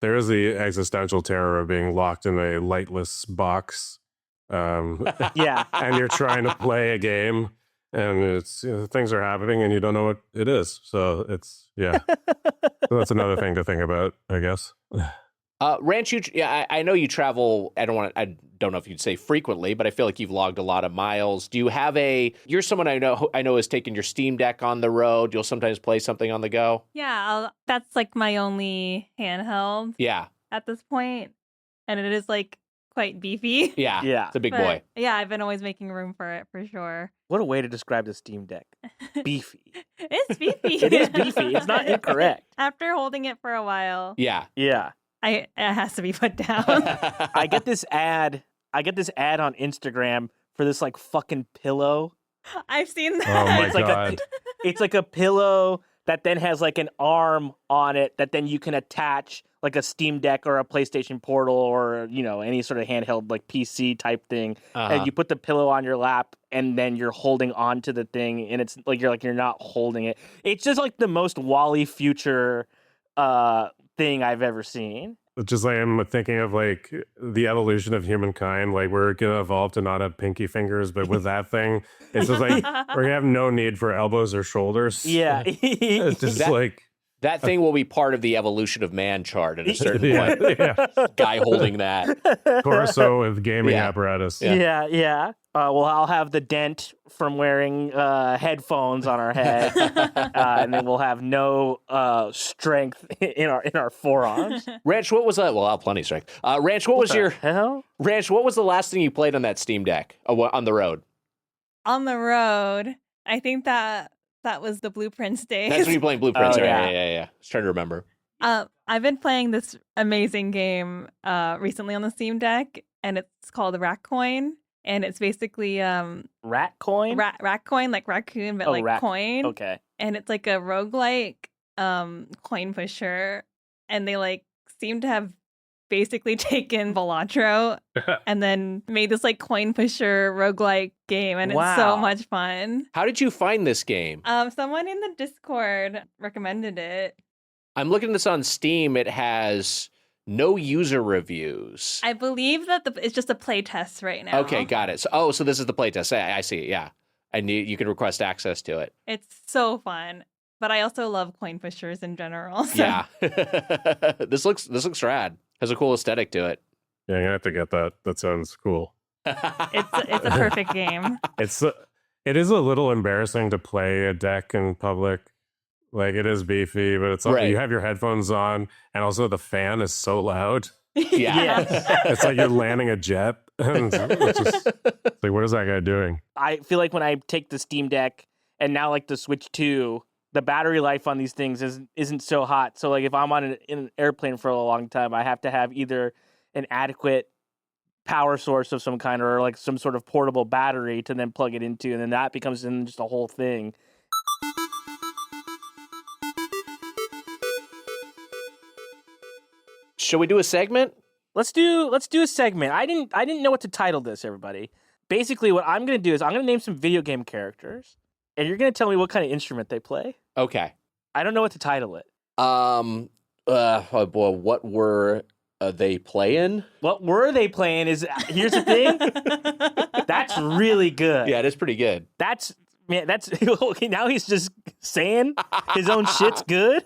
there is the existential terror of being locked in a lightless box. And you're trying to play a game, and it's things are happening, and you don't know what it is. So it's, so that's another thing to think about, I guess. Ranch, I know you travel. I don't know if you'd say frequently, but I feel like you've logged a lot of miles. Do you have you're someone I know has taken your Steam Deck on the road. You'll sometimes play something on the go. Yeah, that's like my only handheld. Yeah. At this point, and it is like quite beefy. Yeah. It's a big boy. Yeah, I've been always making room for it for sure. What a way to describe the Steam Deck. Beefy. It's beefy. It is beefy. It's not incorrect. After holding it for a while. Yeah. It has to be put down. I get this ad on Instagram for this like fucking pillow. I've seen that. Oh my it's God. It's like a pillow that then has like an arm on it that then you can attach like a Steam Deck or a PlayStation Portal or, any sort of handheld like PC type thing. And you put the pillow on your lap and then you're holding on to the thing, and it's like you're not holding it. It's just like the most Wall-E future thing I've ever seen. Just like I'm thinking of like the evolution of humankind, like we're gonna evolve to not have pinky fingers, but with that thing, it's just like we're gonna have no need for elbows or shoulders. Yeah. It's just that thing will be part of the evolution of man chart at a certain point. Guy holding that. Torso with gaming apparatus. Yeah. Well, I'll have the dent from wearing headphones on our head, and then we'll have no strength in our forearms. Ranch, what was that? Well, I'll have plenty of strength. Ranch, what was your hell? Ranch, what was the last thing you played on that Steam Deck on the road? On the road, I think that was the Blueprints days. That's when you're playing Blueprints. Oh, yeah. I was trying to remember. I've been playing this amazing game recently on the Steam Deck, and it's called Rat Coin. And it's basically rat coin, rat coin, like raccoon, but coin. Okay. And it's like a roguelike coin pusher, and they like seem to have basically taken Velatro and then made this like coin pusher roguelike game, and it's so much fun. How did you find this game? Someone in the Discord recommended it. I'm looking at this on Steam. It has no user reviews. I believe that it's just a play test right now. Okay, got it. So this is the play test. I see. Yeah, and you can request access to it. It's so fun, but I also love coin pushers in general. So. Yeah, this looks rad. Has a cool aesthetic to it. Yeah, I'm gonna have to get that. That sounds cool. It's a perfect game. It is a little embarrassing to play a deck in public. Like, it is beefy, but it's like you have your headphones on, and also the fan is so loud. Yeah. It's like you're landing a jet. It's like, what is that guy doing? I feel like when I take the Steam Deck and now like the Switch 2, the battery life on these things isn't so hot. So like if I'm in an airplane for a long time, I have to have either an adequate power source of some kind or like some sort of portable battery to then plug it into, and then that becomes just a whole thing. Shall we do a segment? Let's do a segment. I didn't know what to title this, everybody. Basically, what I'm going to do is I'm going to name some video game characters, and you're going to tell me what kind of instrument they play. Okay. I don't know what to title it. Oh boy, what were they playing? What were they playing is, here's the thing. That's really good. Yeah, it is pretty good. That's okay, now he's just saying his own shit's good.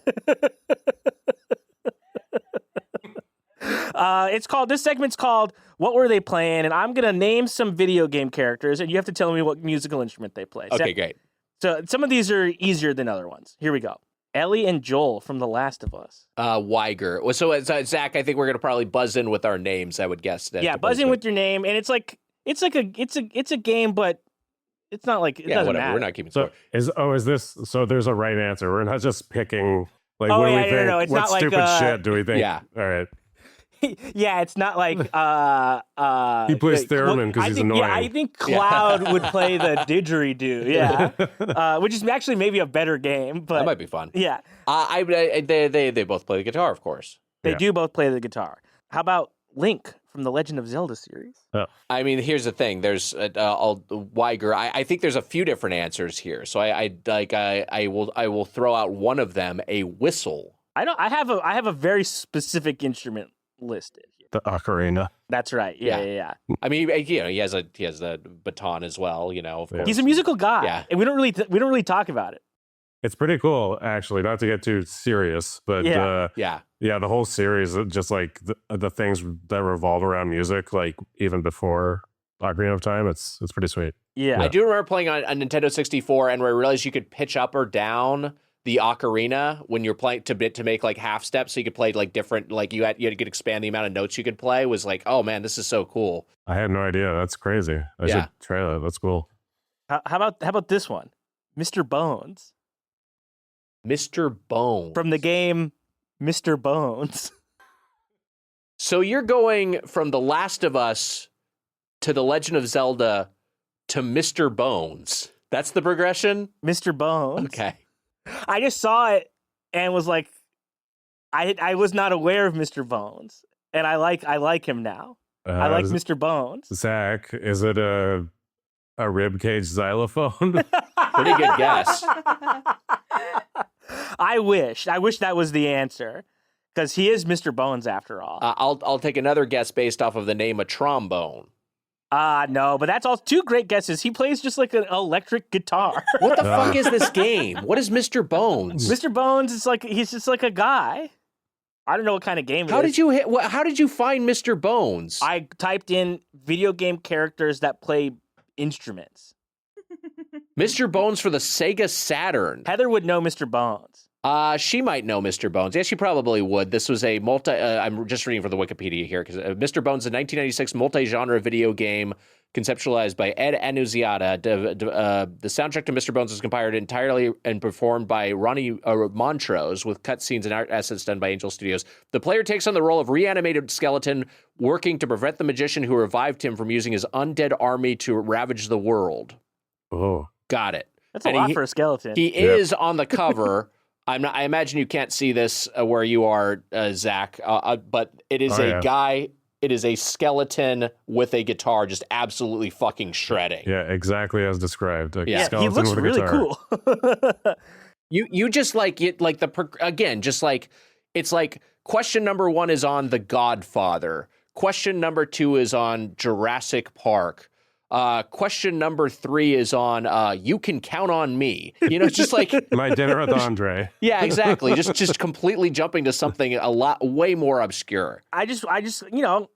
This segment's called What Were They Playing? And I'm gonna name some video game characters, and you have to tell me what musical instrument they play. Okay, great. So some of these are easier than other ones. Here we go. Ellie and Joel from The Last of Us. Wiger. So Zach, I think we're gonna probably buzz in with our names. I would guess that. Yeah, buzz in with your name, and it's a game, but it's not like it doesn't whatever. matter. We're not keeping score. Is this so? There's a right answer. We're not just picking like Oh, what do yeah, we think? no, it's what not like, stupid shit do we think? Yeah. All right. Yeah, it's not like He plays theremin because he's annoying. Yeah, I think Cloud would play the didgeridoo. Yeah, which is actually maybe a better game, but That might be fun. yeah, They both play the guitar, of course. they do both play the guitar. How about Link from the Legend of Zelda series? I mean, here's the thing. There's Wiger. I think there's a few different answers here. So I will throw out one of them, a whistle. I have a very specific instrument listed here. The ocarina. That's right. Yeah. I mean, he has the baton as well. Of course. He's a musical guy. Yeah. And we don't really talk about it. It's pretty cool, actually. Not to get too serious, but Yeah. the whole series, just like the things that revolve around music, like even before Ocarina of Time, it's pretty sweet. Yeah. I do remember playing on a Nintendo 64, and where I realized you could pitch up or down the ocarina when you're playing to make like half steps, so you could play like different, like you could expand the amount of notes you could play. Was like, oh man, this is so cool. I had no idea. That's crazy. I should try that. That's cool. How about this one, Mr. Bones? Mr. Bones From the game Mr. Bones. So you're going from The Last of Us to The Legend of Zelda to Mr. Bones. That's the progression? Mr. Bones. Okay. I just saw it and was like, I was not aware of Mr. Bones, and I like him now. I like Mr. Bones. Zach, is it a ribcage xylophone? Pretty good guess. I wish that was the answer, because he is Mr. Bones after all. I'll take another guess based off of the name, a trombone. No, but that's all two great guesses. He plays just like an electric guitar. What the fuck is this game? What is Mr. Bones? Mr. Bones is like, he's just like a guy. I don't know what kind of game it is. How did you find Mr. Bones? I typed in video game characters that play instruments. Mr. Bones for the Sega Saturn. Heather would know Mr. Bones. She might know Mr. Bones. Yeah, she probably would. This was a I'm just reading from the Wikipedia here, because Mr. Bones is a 1996 multi-genre video game conceptualized by Ed Annunziata. The soundtrack to Mr. Bones was compiled entirely and performed by Ronnie Montrose, with cutscenes and art assets done by Angel Studios. The player takes on the role of reanimated skeleton, working to prevent the magician who revived him from using his undead army to ravage the world. Oh, got it. That's a lot for a skeleton. He is on the cover. I imagine you can't see this where you are, Zach, but it is guy. It is a skeleton with a guitar, just absolutely fucking shredding. Yeah, exactly as described. He looks really cool. you just like it, like just like it's like question number 1 is on The Godfather. Question number 2 is on Jurassic Park. Question number 3 is on You Can Count on Me. Just like My Dinner with Andre. Yeah, exactly. Just completely jumping to something way more obscure. I just I didn't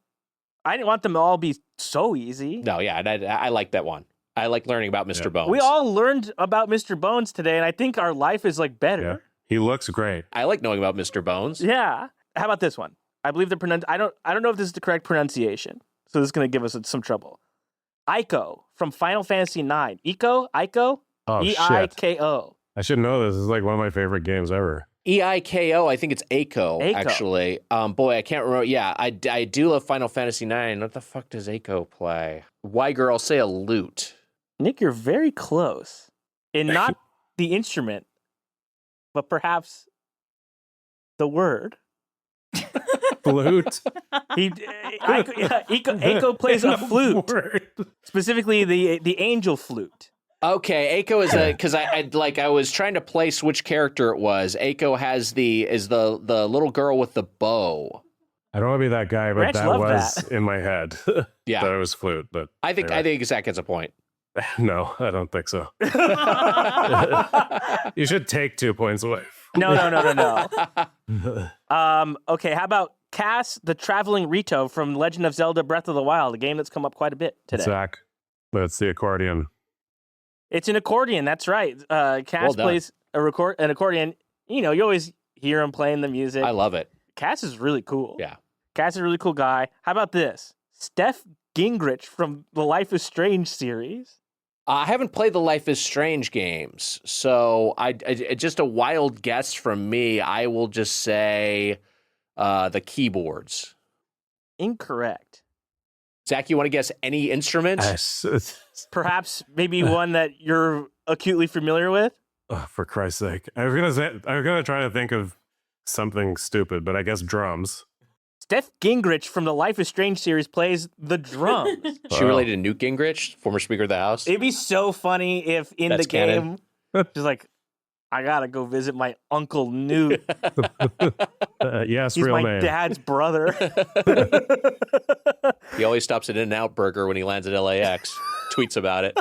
want them to all be so easy. No, yeah, I like that one. I like learning about Mr. Bones. We all learned about Mr. Bones today, and I think our life is like better. Yeah. He looks great. I like knowing about Mr. Bones. Yeah. How about this one? I believe I don't know if this is the correct pronunciation, so this is going to give us some trouble. Eiko from Final Fantasy IX. Eiko? Oh, E-I-K-O. I should know this. This is like one of my favorite games ever. E-I-K-O. I think it's Eiko, actually. Boy, I can't remember. Yeah, I do love Final Fantasy IX. What the fuck does Eiko play? Wiger, I'll say a lute. Nick, you're very close. And not the instrument, but perhaps the word. Flute. Aiko plays a flute, specifically the angel flute. Okay, Aiko is because I was trying to place which character it was. Aiko is the little girl with the bow. I don't want to be that guy, but Ranch that was in my head. Yeah, that it was flute. But I think Zach gets a point. No, I don't think so. You should take 2 points away. No. Okay, how about Cass, the Traveling Rito from Legend of Zelda Breath of the Wild, a game that's come up quite a bit today. Zach, that's the accordion. It's an accordion, that's right. Cass plays an accordion. You know, you always hear him playing the music. I love it. Cass is really cool. Yeah. Cass is a really cool guy. How about this? Steph Gingrich from the Life is Strange series. I haven't played the Life is Strange games, so I just a wild guess from me. I will just say the keyboards. Incorrect. Zach, you want to guess any instrument? Perhaps maybe one that you're acutely familiar with? Oh, for Christ's sake. I was gonna try to think of something stupid, but I guess drums. Steph Gingrich from the Life is Strange series plays the drums. She related to Newt Gingrich, former Speaker of the House. It'd be so funny if in That's the game, she's like, I gotta go visit my Uncle Newt. Yes, He's real my name. dad's brother. He always stops at In-N-Out Burger when he lands at LAX. Tweets about it.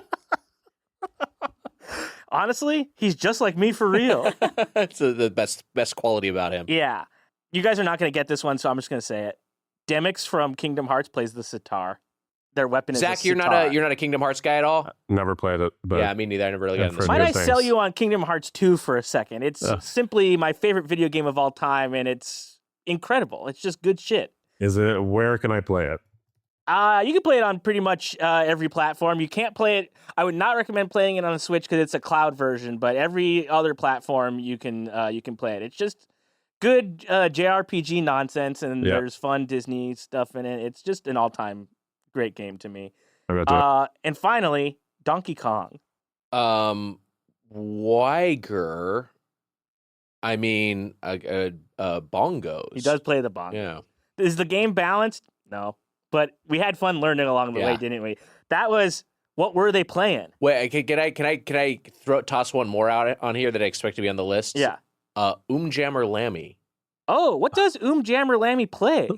Honestly, he's just like me for real. It's the best quality about him. Yeah. You guys are not going to get this one, so I'm just going to say it. Demix from Kingdom Hearts plays the sitar. Their weapon is a Zach, sitar. you're not a Kingdom Hearts guy at all? Never played it, but Yeah, me neither. I never really got into this. Might good I things. sell you on Kingdom Hearts 2 for a second? It's simply my favorite video game of all time, and it's incredible. It's just good shit. Is it? Where can I play it? You can play it on pretty much every platform. You can't play it. I would not recommend playing it on a Switch because it's a cloud version. But every other platform you can play it. It's just good JRPG nonsense, and there's fun Disney stuff in it. It's just an all-time great game to me. And finally, Donkey Kong. Wiger. I mean, bongos. He does play the bongos. Yeah. Is the game balanced? No. But we had fun learning along the way, didn't we? That was, what were they playing? Wait, can I toss one more out on here that I expect to be on the list? Yeah. Jammer Lammy. Oh, what does Jammer Lammy play?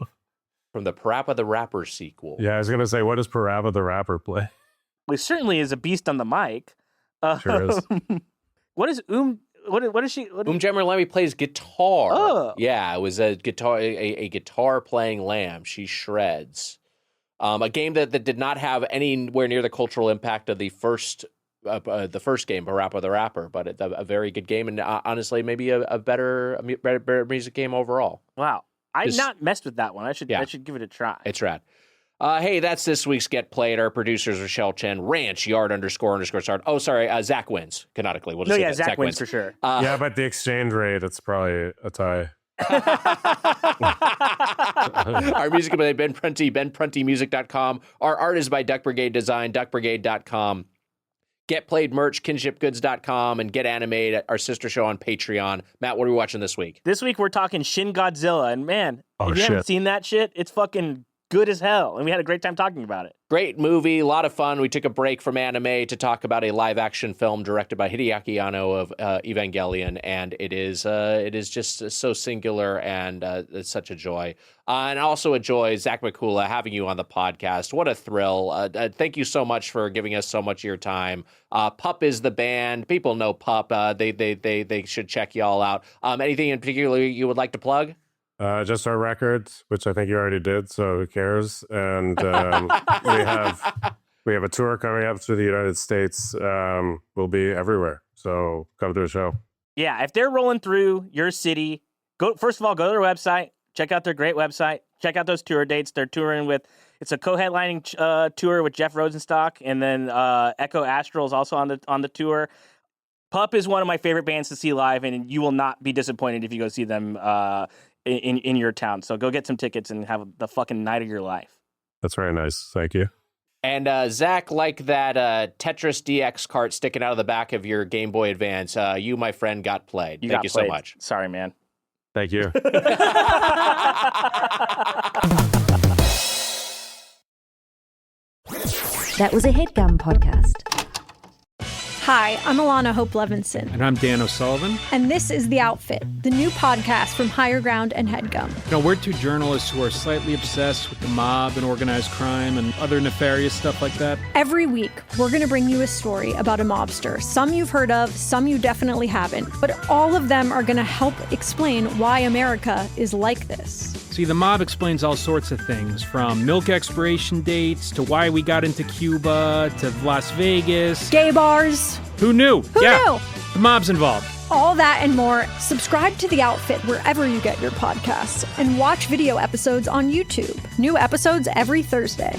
From the Parappa the Rapper sequel. Yeah, I was gonna say, what does Parappa the Rapper play? Well, he certainly is a beast on the mic. Sure is. What is What is she? Jammer Lammy plays guitar. Oh. Yeah, it was a guitar playing lamb. She shreds. A game that did not have anywhere near the cultural impact of the first game, Parappa the Rapper, but a very good game, and honestly, maybe a better music game overall. Wow, I've not messed with that one. I should give it a try. It's rad. Hey, that's this week's Get Played. Our producers, Rochelle Chen, Ranch, Yard __ start. Oh, sorry, Zach wins, canonically. We'll just say that. Zach wins for sure. Yeah, but the exchange rate, it's probably a tie. Our music is by Ben Prunty, benpruntymusic.com. Our art is by Duck Brigade Design, duckbrigade.com. Get Played merch, kinshipgoods.com, and Get Animated, our sister show on Patreon. Matt, what are we watching this week? This week we're talking Shin Godzilla, and man, if you haven't seen that shit, it's fucking good as hell, and we had a great time talking about it. Great movie, a lot of fun. We took a break from anime to talk about a live-action film directed by Hideaki Anno of Evangelion, and it is just so singular, and it's such a joy. And also a joy, Zack Mykula, having you on the podcast. What a thrill. Thank you so much for giving us so much of your time. Pup is the band. People know Pup. They should check y'all out. Anything in particular you would like to plug? Just our records, which I think you already did, so who cares? And we have a tour coming up through the United States. We'll be everywhere, so come to the show. Yeah, if they're rolling through your city, first of all, go to their website, check out their great website, check out those tour dates. They're touring it's a co-headlining tour with Jeff Rosenstock, and then Echo Astral is also on the tour. Pup is one of my favorite bands to see live, and you will not be disappointed if you go see them in your town. So go get some tickets and have the fucking night of your life. That's very nice. Thank you. And Zach, like that Tetris DX cart sticking out of the back of your Game Boy Advance, you, my friend, got played. Thank you so much. Sorry, man. Thank you. That was a HeadGum podcast. Hi, I'm Alana Hope Levinson. And I'm Dan O'Sullivan. And this is The Outfit, the new podcast from Higher Ground and HeadGum. We're two journalists who are slightly obsessed with the mob and organized crime and other nefarious stuff like that. Every week, we're going to bring you a story about a mobster. Some you've heard of, some you definitely haven't. But all of them are going to help explain why America is like this. See, the mob explains all sorts of things, from milk expiration dates to why we got into Cuba to Las Vegas. Gay bars. Who knew? Who knew? The mob's involved. All that and more. Subscribe to The Outfit wherever you get your podcasts and watch video episodes on YouTube. New episodes every Thursday.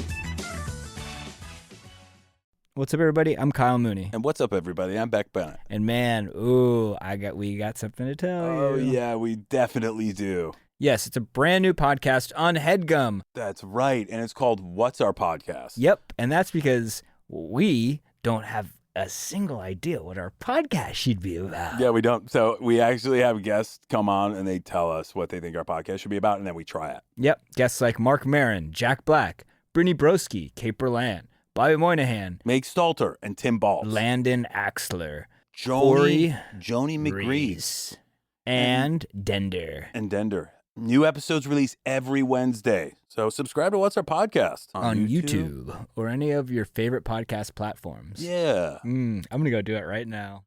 What's up, everybody? I'm Kyle Mooney. And what's up, everybody? I'm Beck Bennett. And man, we got something to tell you. Oh, yeah, we definitely do. Yes, it's a brand new podcast on HeadGum. That's right. And it's called What's Our Podcast? Yep. And that's because we don't have a single idea what our podcast should be about. Yeah, we don't. So we actually have guests come on and they tell us what they think our podcast should be about, and then we try it. Yep. Guests like Mark Maron, Jack Black, Brittany Broski, Kate Berlan, Bobby Moynihan, Meg Stalter, and Tim Balls. Landon Axler, Joni McGrease. Reese, and Dender. New episodes release every Wednesday. So subscribe to What's Our Podcast on YouTube or any of your favorite podcast platforms. Yeah. I'm going to go do it right now.